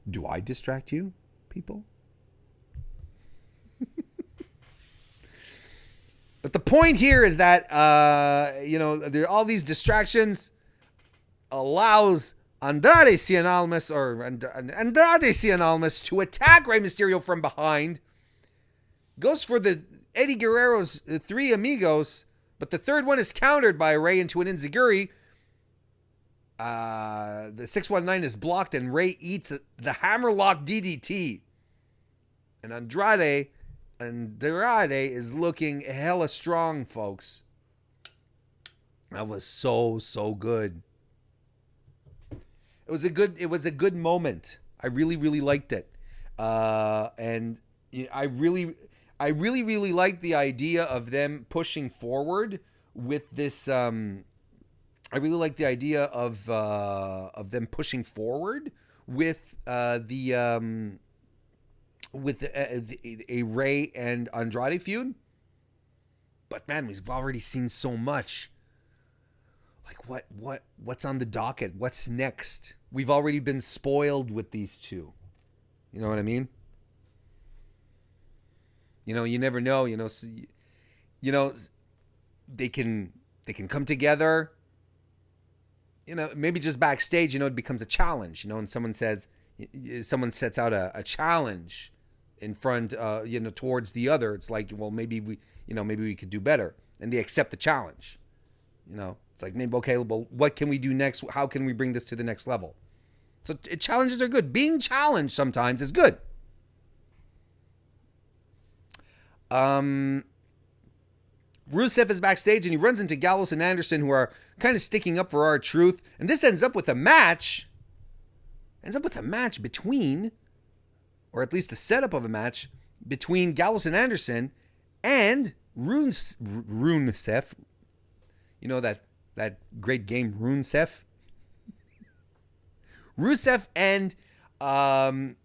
Do I distract you, people? But the point here is that, you know, there are all these distractions allows Andrade Cien Almas to attack Rey Mysterio from behind. Goes for the Eddie Guerrero's three amigos, but the third one is countered by Rey into an enziguri. The 619 is blocked and Rey eats the hammerlock DDT. And Andrade is looking hella strong, folks. That was so good. It was a good moment. I really liked it. And I really like the idea of them pushing forward with this I really like the idea of them pushing forward with a Rey and Andrade feud. But man, we've already seen so much. Like what's on the docket? What's next? We've already been spoiled with these two. You know what I mean? You know, you never know. You know, they can come together. You know, maybe just backstage, you know, it becomes a challenge, you know, and someone sets out a challenge in front, you know, towards the other. It's like, well, maybe we could do better. And they accept the challenge. You know, it's like, maybe, okay, well, what can we do next? How can we bring this to the next level? So challenges are good. Being challenged sometimes is good. Rusev is backstage and he runs into Gallows and Anderson, who are kind of sticking up for R-Truth. And this ends up with a match. Between, or at least the setup of a match, between Gallows and Anderson and Rusev. You know that great game, Rusev? Rusev and Shinsuke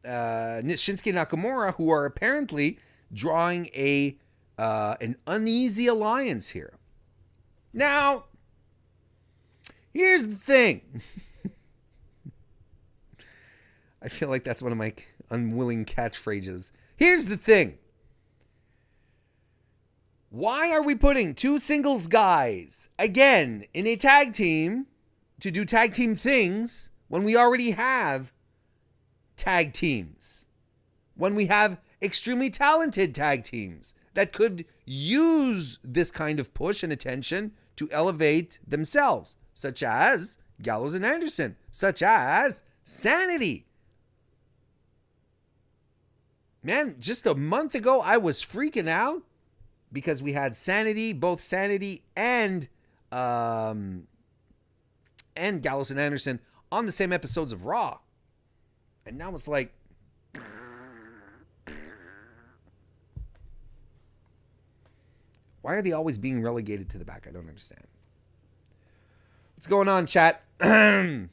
Nakamura, who are apparently drawing an uneasy alliance here. Now, here's the thing. I feel like that's one of my unwilling catchphrases. Here's the thing. Why are we putting two singles guys, again, in a tag team to do tag team things when we already have tag teams? When we have extremely talented tag teams that could use this kind of push and attention to elevate themselves, such as Gallows and Anderson, such as Sanity. Man, just a month ago, I was freaking out because we had Sanity, both Sanity and Gallows and Anderson on the same episodes of Raw. And now it's like, why are they always being relegated to the back? I don't understand. What's going on, chat? Jason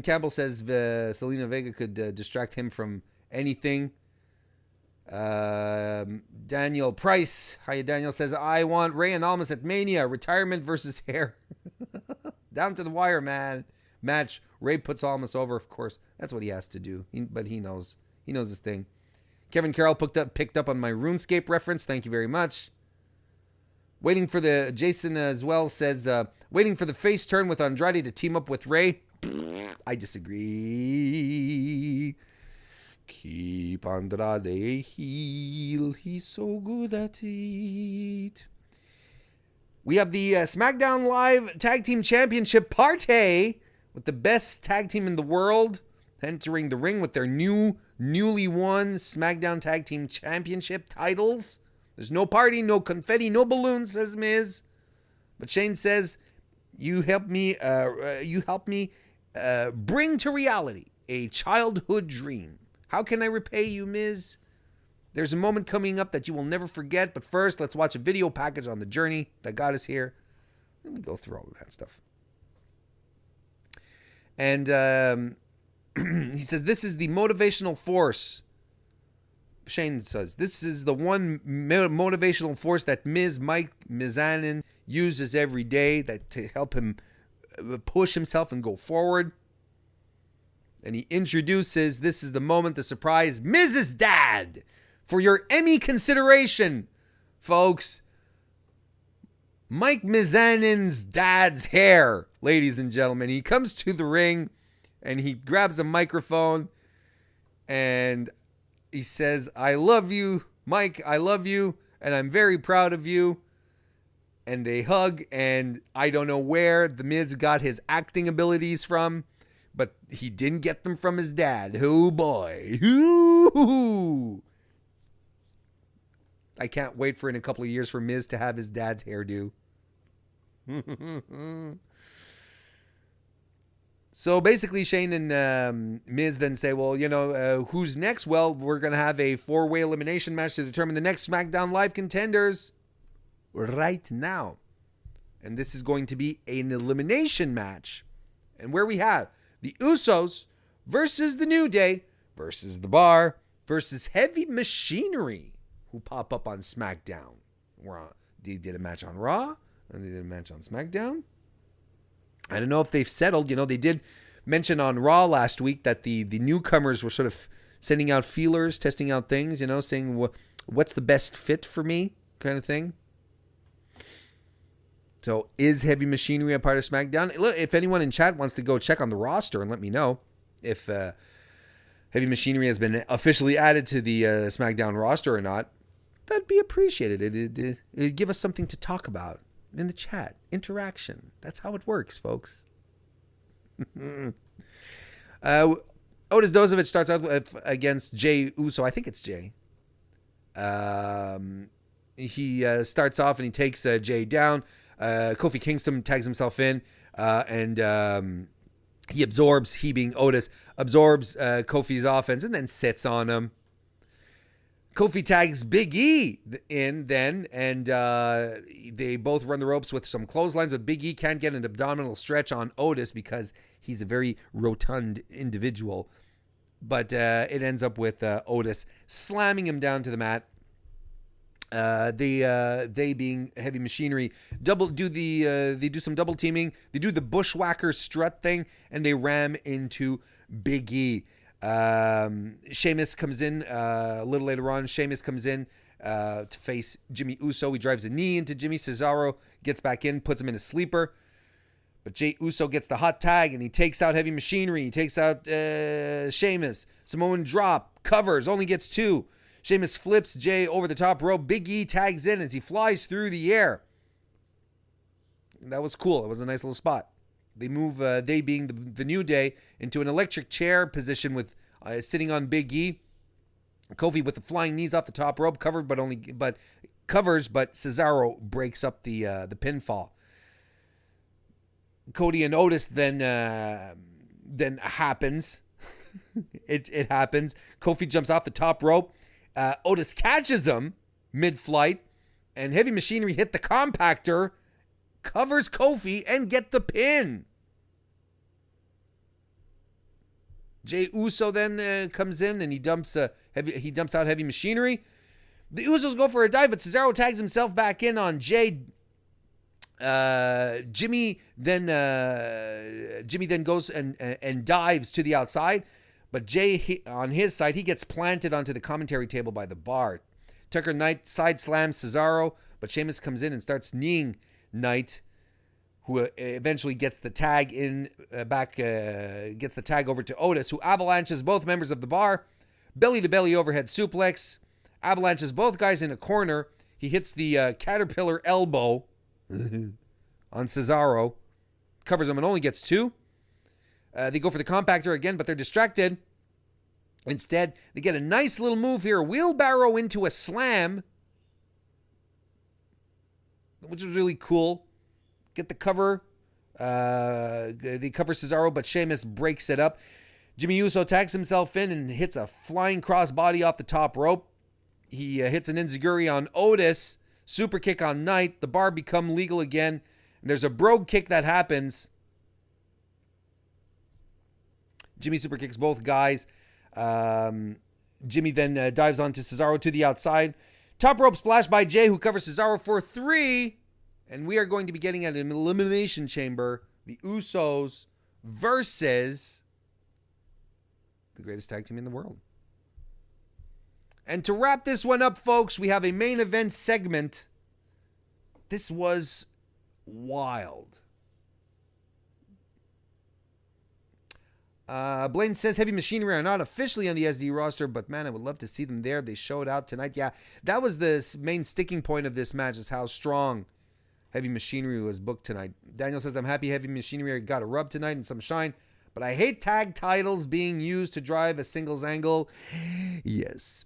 Campbell says Selena Vega could distract him from anything. Daniel Price, hiya Daniel, says I want Rey and Almas at Mania, retirement versus hair. Down to the wire, man. Match. Rey puts Almas over, of course. That's what he has to do. But he knows his thing. Kevin Carroll picked up on my RuneScape reference. Thank you very much. Waiting for the Jason as well says waiting for the face turn with Andrade to team up with Rey. I disagree. Keep Andrade heel. He's so good at it. We have the SmackDown Live Tag Team Championship party with the best tag team in the world entering the ring with their newly won SmackDown Tag Team Championship titles. There's no party, no confetti, no balloons, says Miz. But Shane says, you help me bring to reality a childhood dream. How can I repay you, Miz? There's a moment coming up that you will never forget. But first, let's watch a video package on the journey that got us here. Let me go through all of that stuff. And he says, this is the motivational force. Shane says, this is the one motivational force that Mike Mizanin uses every day to help him push himself and go forward. And he introduces, this is the moment, the surprise, Mrs. Dad, for your Emmy consideration, folks. Mike Mizanin's dad's hair, ladies and gentlemen. He comes to the ring and he grabs a microphone and he says, I love you, Mike, I love you, and I'm very proud of you. And they hug, and I don't know where the Miz got his acting abilities from, but he didn't get them from his dad. Oh boy. Ooh. I can't wait for in a couple of years for Miz to have his dad's hairdo. So basically, Shane and Miz then say, well, who's next? Well, we're going to have a 4-way elimination match to determine the next SmackDown Live contenders right now. And this is going to be an elimination match. And where we have the Usos versus the New Day versus The Bar versus Heavy Machinery, who pop up on SmackDown. They did a match on Raw, and they did a match on SmackDown. I don't know if they've settled. They did mention on Raw last week that the newcomers were sort of sending out feelers, testing out things, saying, what's the best fit for me kind of thing. So is Heavy Machinery a part of SmackDown? Look, if anyone in chat wants to go check on the roster and let me know if Heavy Machinery has been officially added to the SmackDown roster or not, that'd be appreciated. It'd give us something to talk about in the chat. Interaction. That's how it works, folks. Otis Dozovich starts out against Jey Uso. I think it's Jay. He starts off and he takes Jay down. Kofi Kingston tags himself in, and he being Otis, absorbs Kofi's offense and then sits on him. Kofi tags Big E in then, and they both run the ropes with some clotheslines, but Big E can't get an abdominal stretch on Otis because he's a very rotund individual. But it ends up with Otis slamming him down to the mat. They being Heavy Machinery they do some double teaming. They do the bushwhacker strut thing, and they ram into Big E. Sheamus comes in a little later on. Sheamus comes in to face Jimmy Uso. He drives a knee into Jimmy. Cesaro gets back in, puts him in a sleeper. But Jey Uso gets the hot tag, and he takes out Heavy Machinery. He takes out Sheamus. Samoan drop. Covers. Only gets 2. Sheamus flips Jey over the top rope. Big E tags in as he flies through the air. That was cool. It was a nice little spot. They move, they being the New Day, into an electric chair position with sitting on Big E. Kofi with the flying knees off the top rope. Covers, but Cesaro breaks up the pinfall. Cody and Otis then happens. it happens. Kofi jumps off the top rope. Otis catches him mid-flight, and Heavy Machinery hit the compactor, covers Kofi, and get the pin. Jey Uso then comes in, and he dumps out Heavy Machinery. The Usos go for a dive, but Cesaro tags himself back in on Jey. Jimmy then goes and dives to the outside, but Jey on his side, he gets planted onto the commentary table by the bar. Tucker Knight side slams Cesaro, but Sheamus comes in and starts kneeing Knight, who eventually gets the tag gets the tag over to Otis, who avalanches both members of the bar. Belly to belly overhead suplex, avalanches both guys in a corner. He hits the caterpillar elbow on Cesaro, covers him and only gets 2. They go for the compactor again, but they're distracted. Instead, they get a nice little move here, wheelbarrow into a slam, which is really cool. Get the cover. They cover Cesaro, but Sheamus breaks it up. Jimmy Uso tags himself in and hits a flying crossbody off the top rope. He hits an enziguri on Otis. Super kick on Knight. The bar become legal again. And there's a brogue kick that happens. Jimmy super kicks both guys. Jimmy then dives onto Cesaro to the outside. Top rope splash by Jey, who covers Cesaro for 3. And we are going to be getting at an elimination chamber. The Usos versus the greatest tag team in the world. And to wrap this one up, folks, we have a main event segment. This was wild. Blaine says Heavy Machinery are not officially on the SD roster, but man, I would love to see them there. They showed out tonight. Yeah, that was the main sticking point of this match, is how strong Heavy Machinery was booked tonight. Daniel says, I'm happy Heavy Machinery got a rub tonight and some shine, but I hate tag titles being used to drive a singles angle. Yes.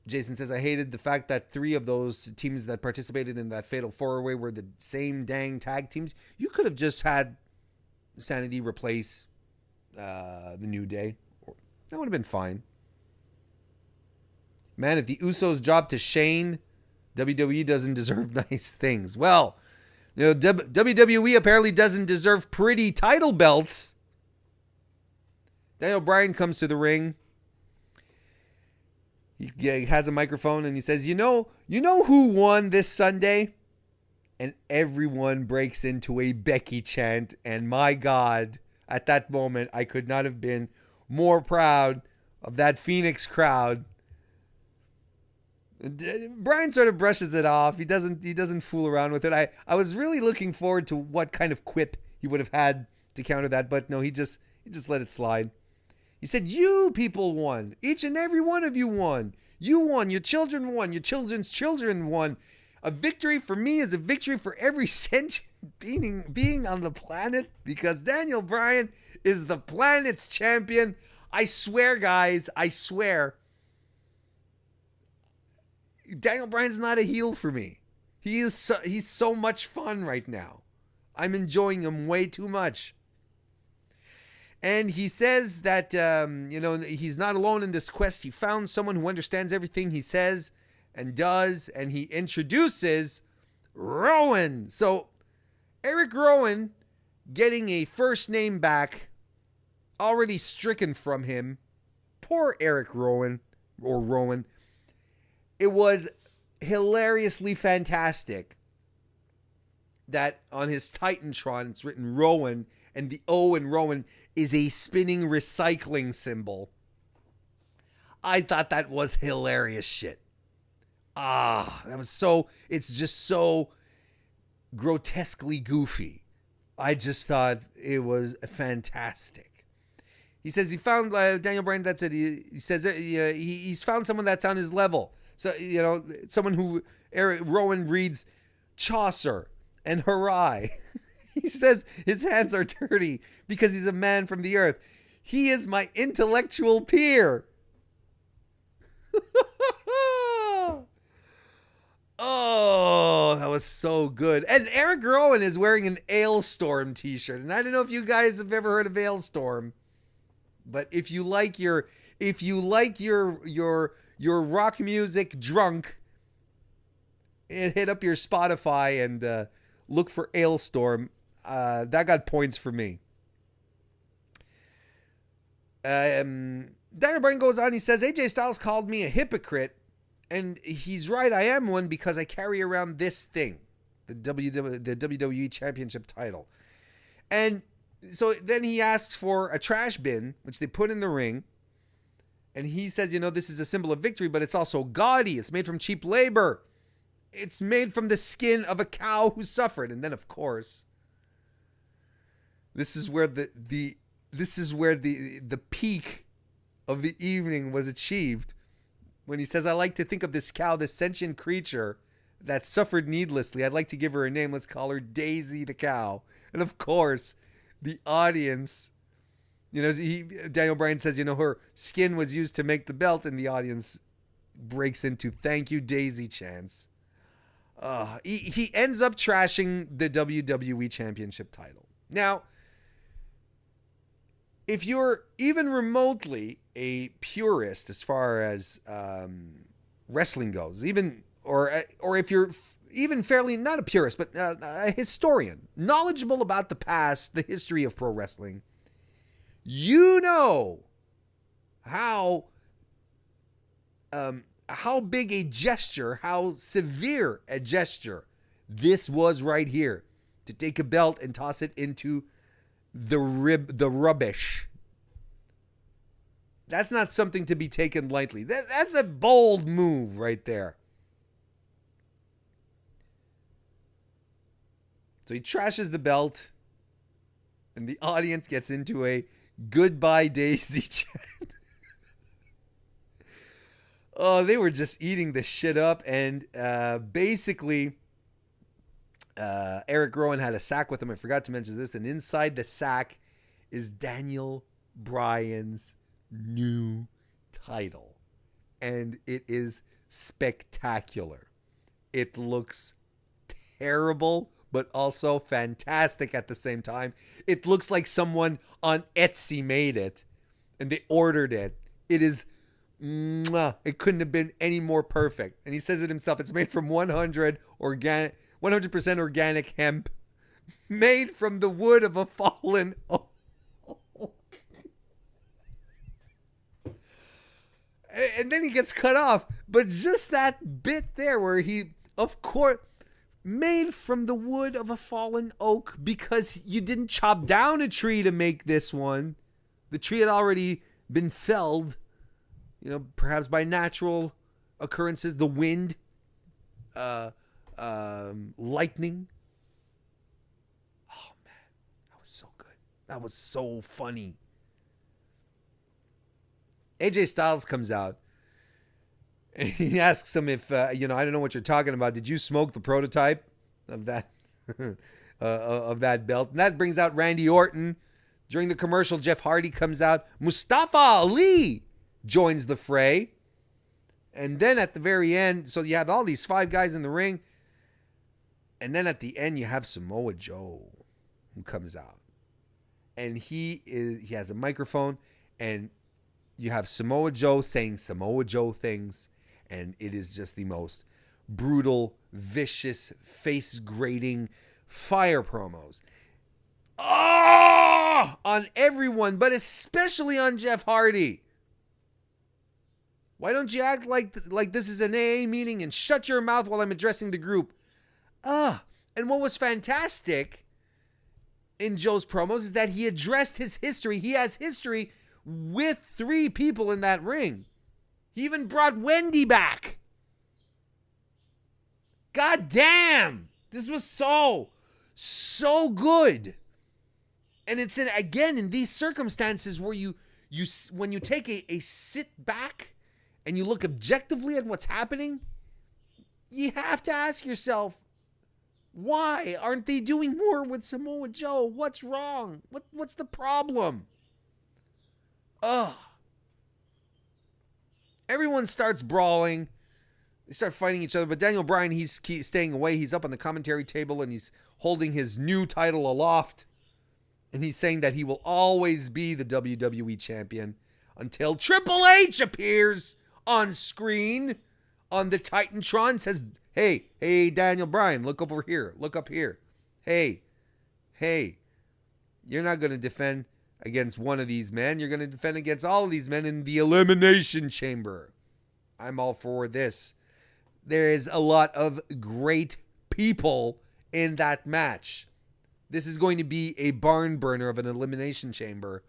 Jason says, I hated the fact that 3 of those teams that participated in that Fatal 4-Way were the same dang tag teams. You could have just had Sanity replace the New Day. That would have been fine. Man, if the Usos dropped to Shane, WWE doesn't deserve nice things. Well, you know, WWE apparently doesn't deserve pretty title belts. Daniel Bryan comes to the ring. He has a microphone and he says, you know who won this Sunday? And everyone breaks into a Becky chant. And my God, at that moment, I could not have been more proud of that Phoenix crowd. Bryan sort of brushes it off. He doesn't fool around with it. I was really looking forward to what kind of quip he would have had to counter that, but no, he just let it slide. He said, you people won. Each and every one of you won. You won. Your children won. Your children's children won. A victory for me is a victory for every sentient being on the planet, because Daniel Bryan is the planet's champion. I swear, guys, I swear. Daniel Bryan's not a heel for me. He's so much fun right now. I'm enjoying him way too much. And he says that, he's not alone in this quest. He found someone who understands everything he says and does, and he introduces Rowan. So, Eric Rowan getting a first name back, already stricken from him. Poor Eric Rowan, or Rowan. It was hilariously fantastic that on his Titantron, it's written Rowan, and the O in Rowan is a spinning recycling symbol. I thought that was hilarious shit. It's just so grotesquely goofy. I just thought it was fantastic. He says he found Daniel Bryan. That's it. He says he's found someone that's on his level. So, someone who Eric Rowan reads Chaucer and Harai. He says his hands are dirty because he's a man from the earth. He is my intellectual peer. Oh, that was so good. And Eric Rowan is wearing an Ailstorm t-shirt. And I don't know if you guys have ever heard of Ailstorm, but if you like your rock music drunk, hit up your Spotify and look for Ailstorm. That got points for me. Daniel Bryan goes on. He says, AJ Styles called me a hypocrite. And he's right, I am one because I carry around this thing, the WWE Championship title. And so then he asks for a trash bin, which they put in the ring. And he says, this is a symbol of victory, but it's also gaudy. It's made from cheap labor. It's made from the skin of a cow who suffered. And then, of course, this is where the peak of the evening was achieved. When he says, I like to think of this cow, this sentient creature that suffered needlessly. I'd like to give her a name. Let's call her Daisy the cow. And of course, the audience, Daniel Bryan says, her skin was used to make the belt. And the audience breaks into thank you, Daisy chants. He ends up trashing the WWE Championship title. Now, if you're even remotely a purist as far as wrestling goes, or if you're even fairly not a purist, but a historian, knowledgeable about the past, the history of pro wrestling, how big a gesture, how severe a gesture this was right here, to take a belt and toss it into the rubbish. That's not something to be taken lightly. That's a bold move right there. So he trashes the belt, and the audience gets into a goodbye Daisy chant. Oh, they were just eating the shit up, and basically Eric Rowan had a sack with him. I forgot to mention this. And inside the sack is Daniel Bryan's new title. And it is spectacular. It looks terrible, but also fantastic at the same time. It looks like someone on Etsy made it and they ordered it. It is, it couldn't have been any more perfect. And he says it himself. It's made from 100% organic hemp, made from the wood of a fallen oak. And then he gets cut off. But just that bit there where he, of course, made from the wood of a fallen oak, because you didn't chop down a tree to make this one. The tree had already been felled, perhaps by natural occurrences, the wind, lightning. Oh man, that was so good. That was so funny. AJ Styles comes out and he asks him if, I don't know what you're talking about. Did you smoke the prototype of that, of that belt? And that brings out Randy Orton. During the commercial, Jeff Hardy comes out. Mustafa Ali joins the fray. And then at the very end, so you have all these 5 guys in the ring. And then at the end, you have Samoa Joe who comes out. And he has a microphone, and you have Samoa Joe saying Samoa Joe things, and it is just the most brutal, vicious, face-grating fire promos. On everyone, but especially on Jeff Hardy. Why don't you act like this is an AA meeting and shut your mouth while I'm addressing the group? And what was fantastic in Joe's promos is that he addressed his history. He has history with 3 people in that ring. He even brought Wendy back. God damn. This was so good. And it's in these circumstances where when you take a sit back and you look objectively at what's happening, you have to ask yourself, why aren't they doing more with Samoa Joe? What's wrong? What's the problem? Ugh. Everyone starts brawling. They start fighting each other, but Daniel Bryan, he's staying away. He's up on the commentary table and he's holding his new title aloft. And he's saying that he will always be the WWE champion until Triple H appears on screen on the Titantron. Says, hey, Daniel Bryan, look over here. Look up here. Hey, you're not going to defend against one of these men. You're going to defend against all of these men in the Elimination Chamber. I'm all for this. There is a lot of great people in that match. This is going to be a barn burner of an Elimination Chamber.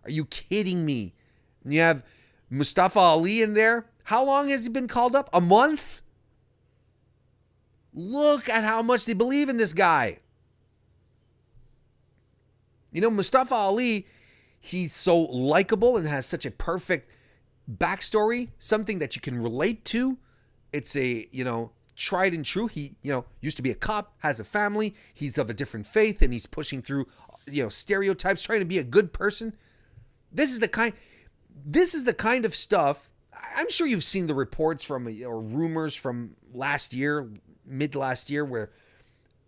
Are you kidding me? And you have Mustafa Ali in there. How long has he been called up? A month? Look at how much they believe in this guy. You know, Mustafa Ali, he's so likable and has such a perfect backstory, something that you can relate to. It's a, tried and true. He, used to be a cop, has a family. He's of a different faith and he's pushing through, stereotypes, trying to be a good person. This is the kind of stuff. I'm sure you've seen the reports or rumors from mid last year, where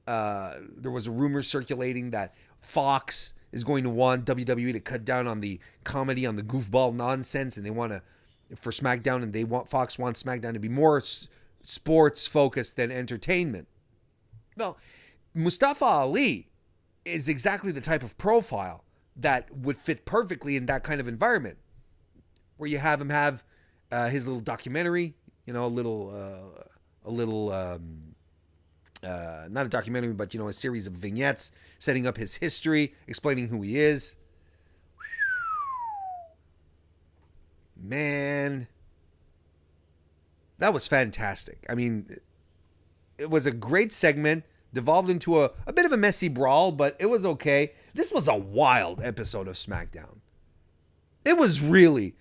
there was a rumor circulating that Fox is going to want WWE to cut down on the comedy, on the goofball nonsense, and they want to, for SmackDown, and Fox wants SmackDown to be more sports focused than entertainment. Well, Mustafa Ali is exactly the type of profile that would fit perfectly in that kind of environment, where you have him have his little documentary, not a documentary, but a series of vignettes setting up his history, explaining who he is. Man, that was fantastic. I mean, it was a great segment, devolved into a bit of a messy brawl, but it was okay. This was a wild episode of SmackDown. It was really,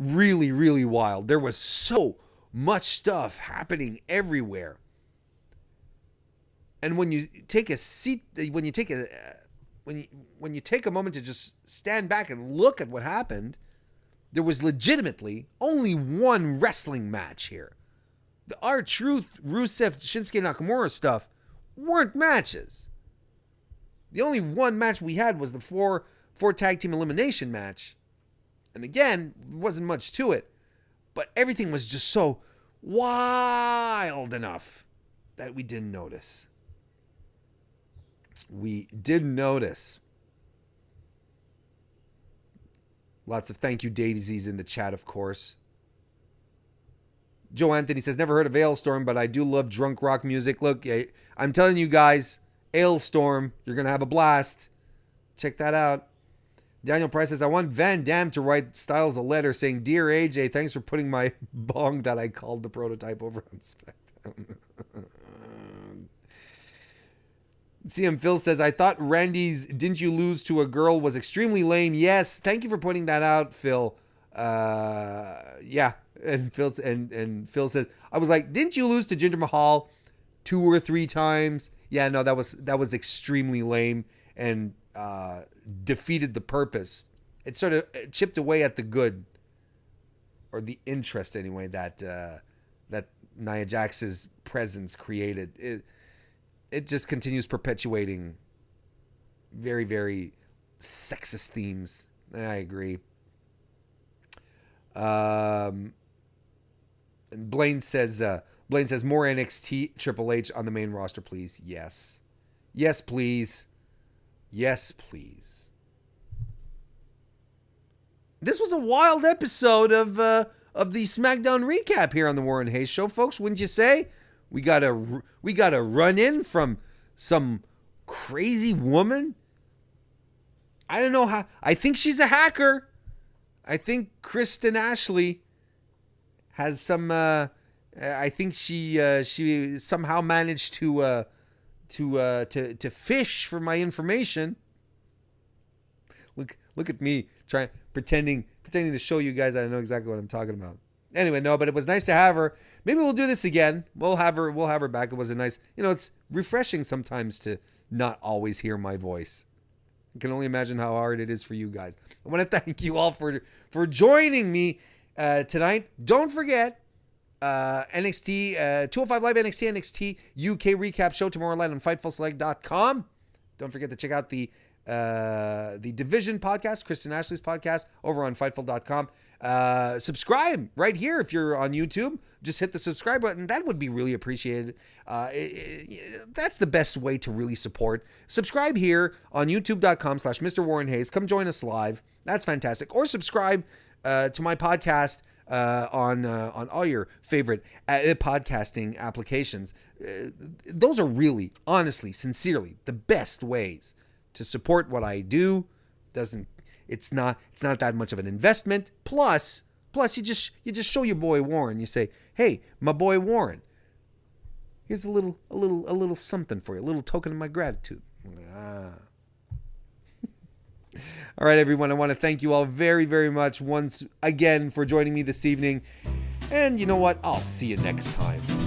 really, really wild. There was so much stuff happening everywhere. And when you take a seat, when you take a moment to just stand back and look at what happened, there was legitimately only one wrestling match here. The R-Truth, Rusev, Shinsuke Nakamura stuff weren't matches. The only one match we had was the four tag team elimination match. And again, there wasn't much to it. But everything was just so wild enough that we didn't notice. We didn't notice. Lots of thank you daisies in the chat, of course. Joe Anthony says, never heard of Ailstorm, but I do love drunk rock music. Look, I'm telling you guys, Ailstorm, you're going to have a blast. Check that out. Daniel Price says, I want Van Damme to write Styles a letter saying, Dear AJ, thanks for putting my bong that I called the prototype over on SmackDown. CM Phil says, I thought Randy's Didn't You Lose to a Girl was extremely lame. Yes, thank you for pointing that out, Phil. Yeah. And Phil says, I was like, didn't you lose to Jinder Mahal 2 or 3 times? Yeah, no, that was extremely lame and defeated the purpose. It sort of chipped away at the good, or the interest anyway, that Nia Jax's presence created. It just continues perpetuating very, very sexist themes. I agree. And Blaine says more NXT Triple H on the main roster, please. Yes. Yes, please. Yes, please. This was a wild episode of the SmackDown recap here on the Warren Hayes Show, folks. Wouldn't you say? We got a run in from some crazy woman. I don't know how. I think she's a hacker. I think Kristen Ashley has some. I think she somehow managed to fish for my information. Look at me pretending to show you guys that I know exactly what I'm talking about. Anyway, no, but it was nice to have her. Maybe we'll do this again. We'll have her back. It was a nice, it's refreshing sometimes to not always hear my voice. I can only imagine how hard it is for you guys. I want to thank you all for joining me tonight. Don't forget NXT 205 Live NXT UK recap show tomorrow night on FightfulSelect.com. Don't forget to check out the Division podcast, Kristen Ashley's podcast, over on Fightful.com. Subscribe right here if you're on YouTube. Just hit the subscribe button. That would be really appreciated. That's the best way to really support. Subscribe here on YouTube.com/Mr. Warren Hayes. Come join us live. That's fantastic. Or subscribe to my podcast on all your favorite podcasting applications. Those are really, honestly, sincerely, the best ways to support what I do. It's not that much of an investment. Plus you just show your boy Warren. You say, "Hey, my boy Warren, here's a little something for you, a little token of my gratitude." All right, everyone. I want to thank you all very, very much once again for joining me this evening. And you know what? I'll see you next time.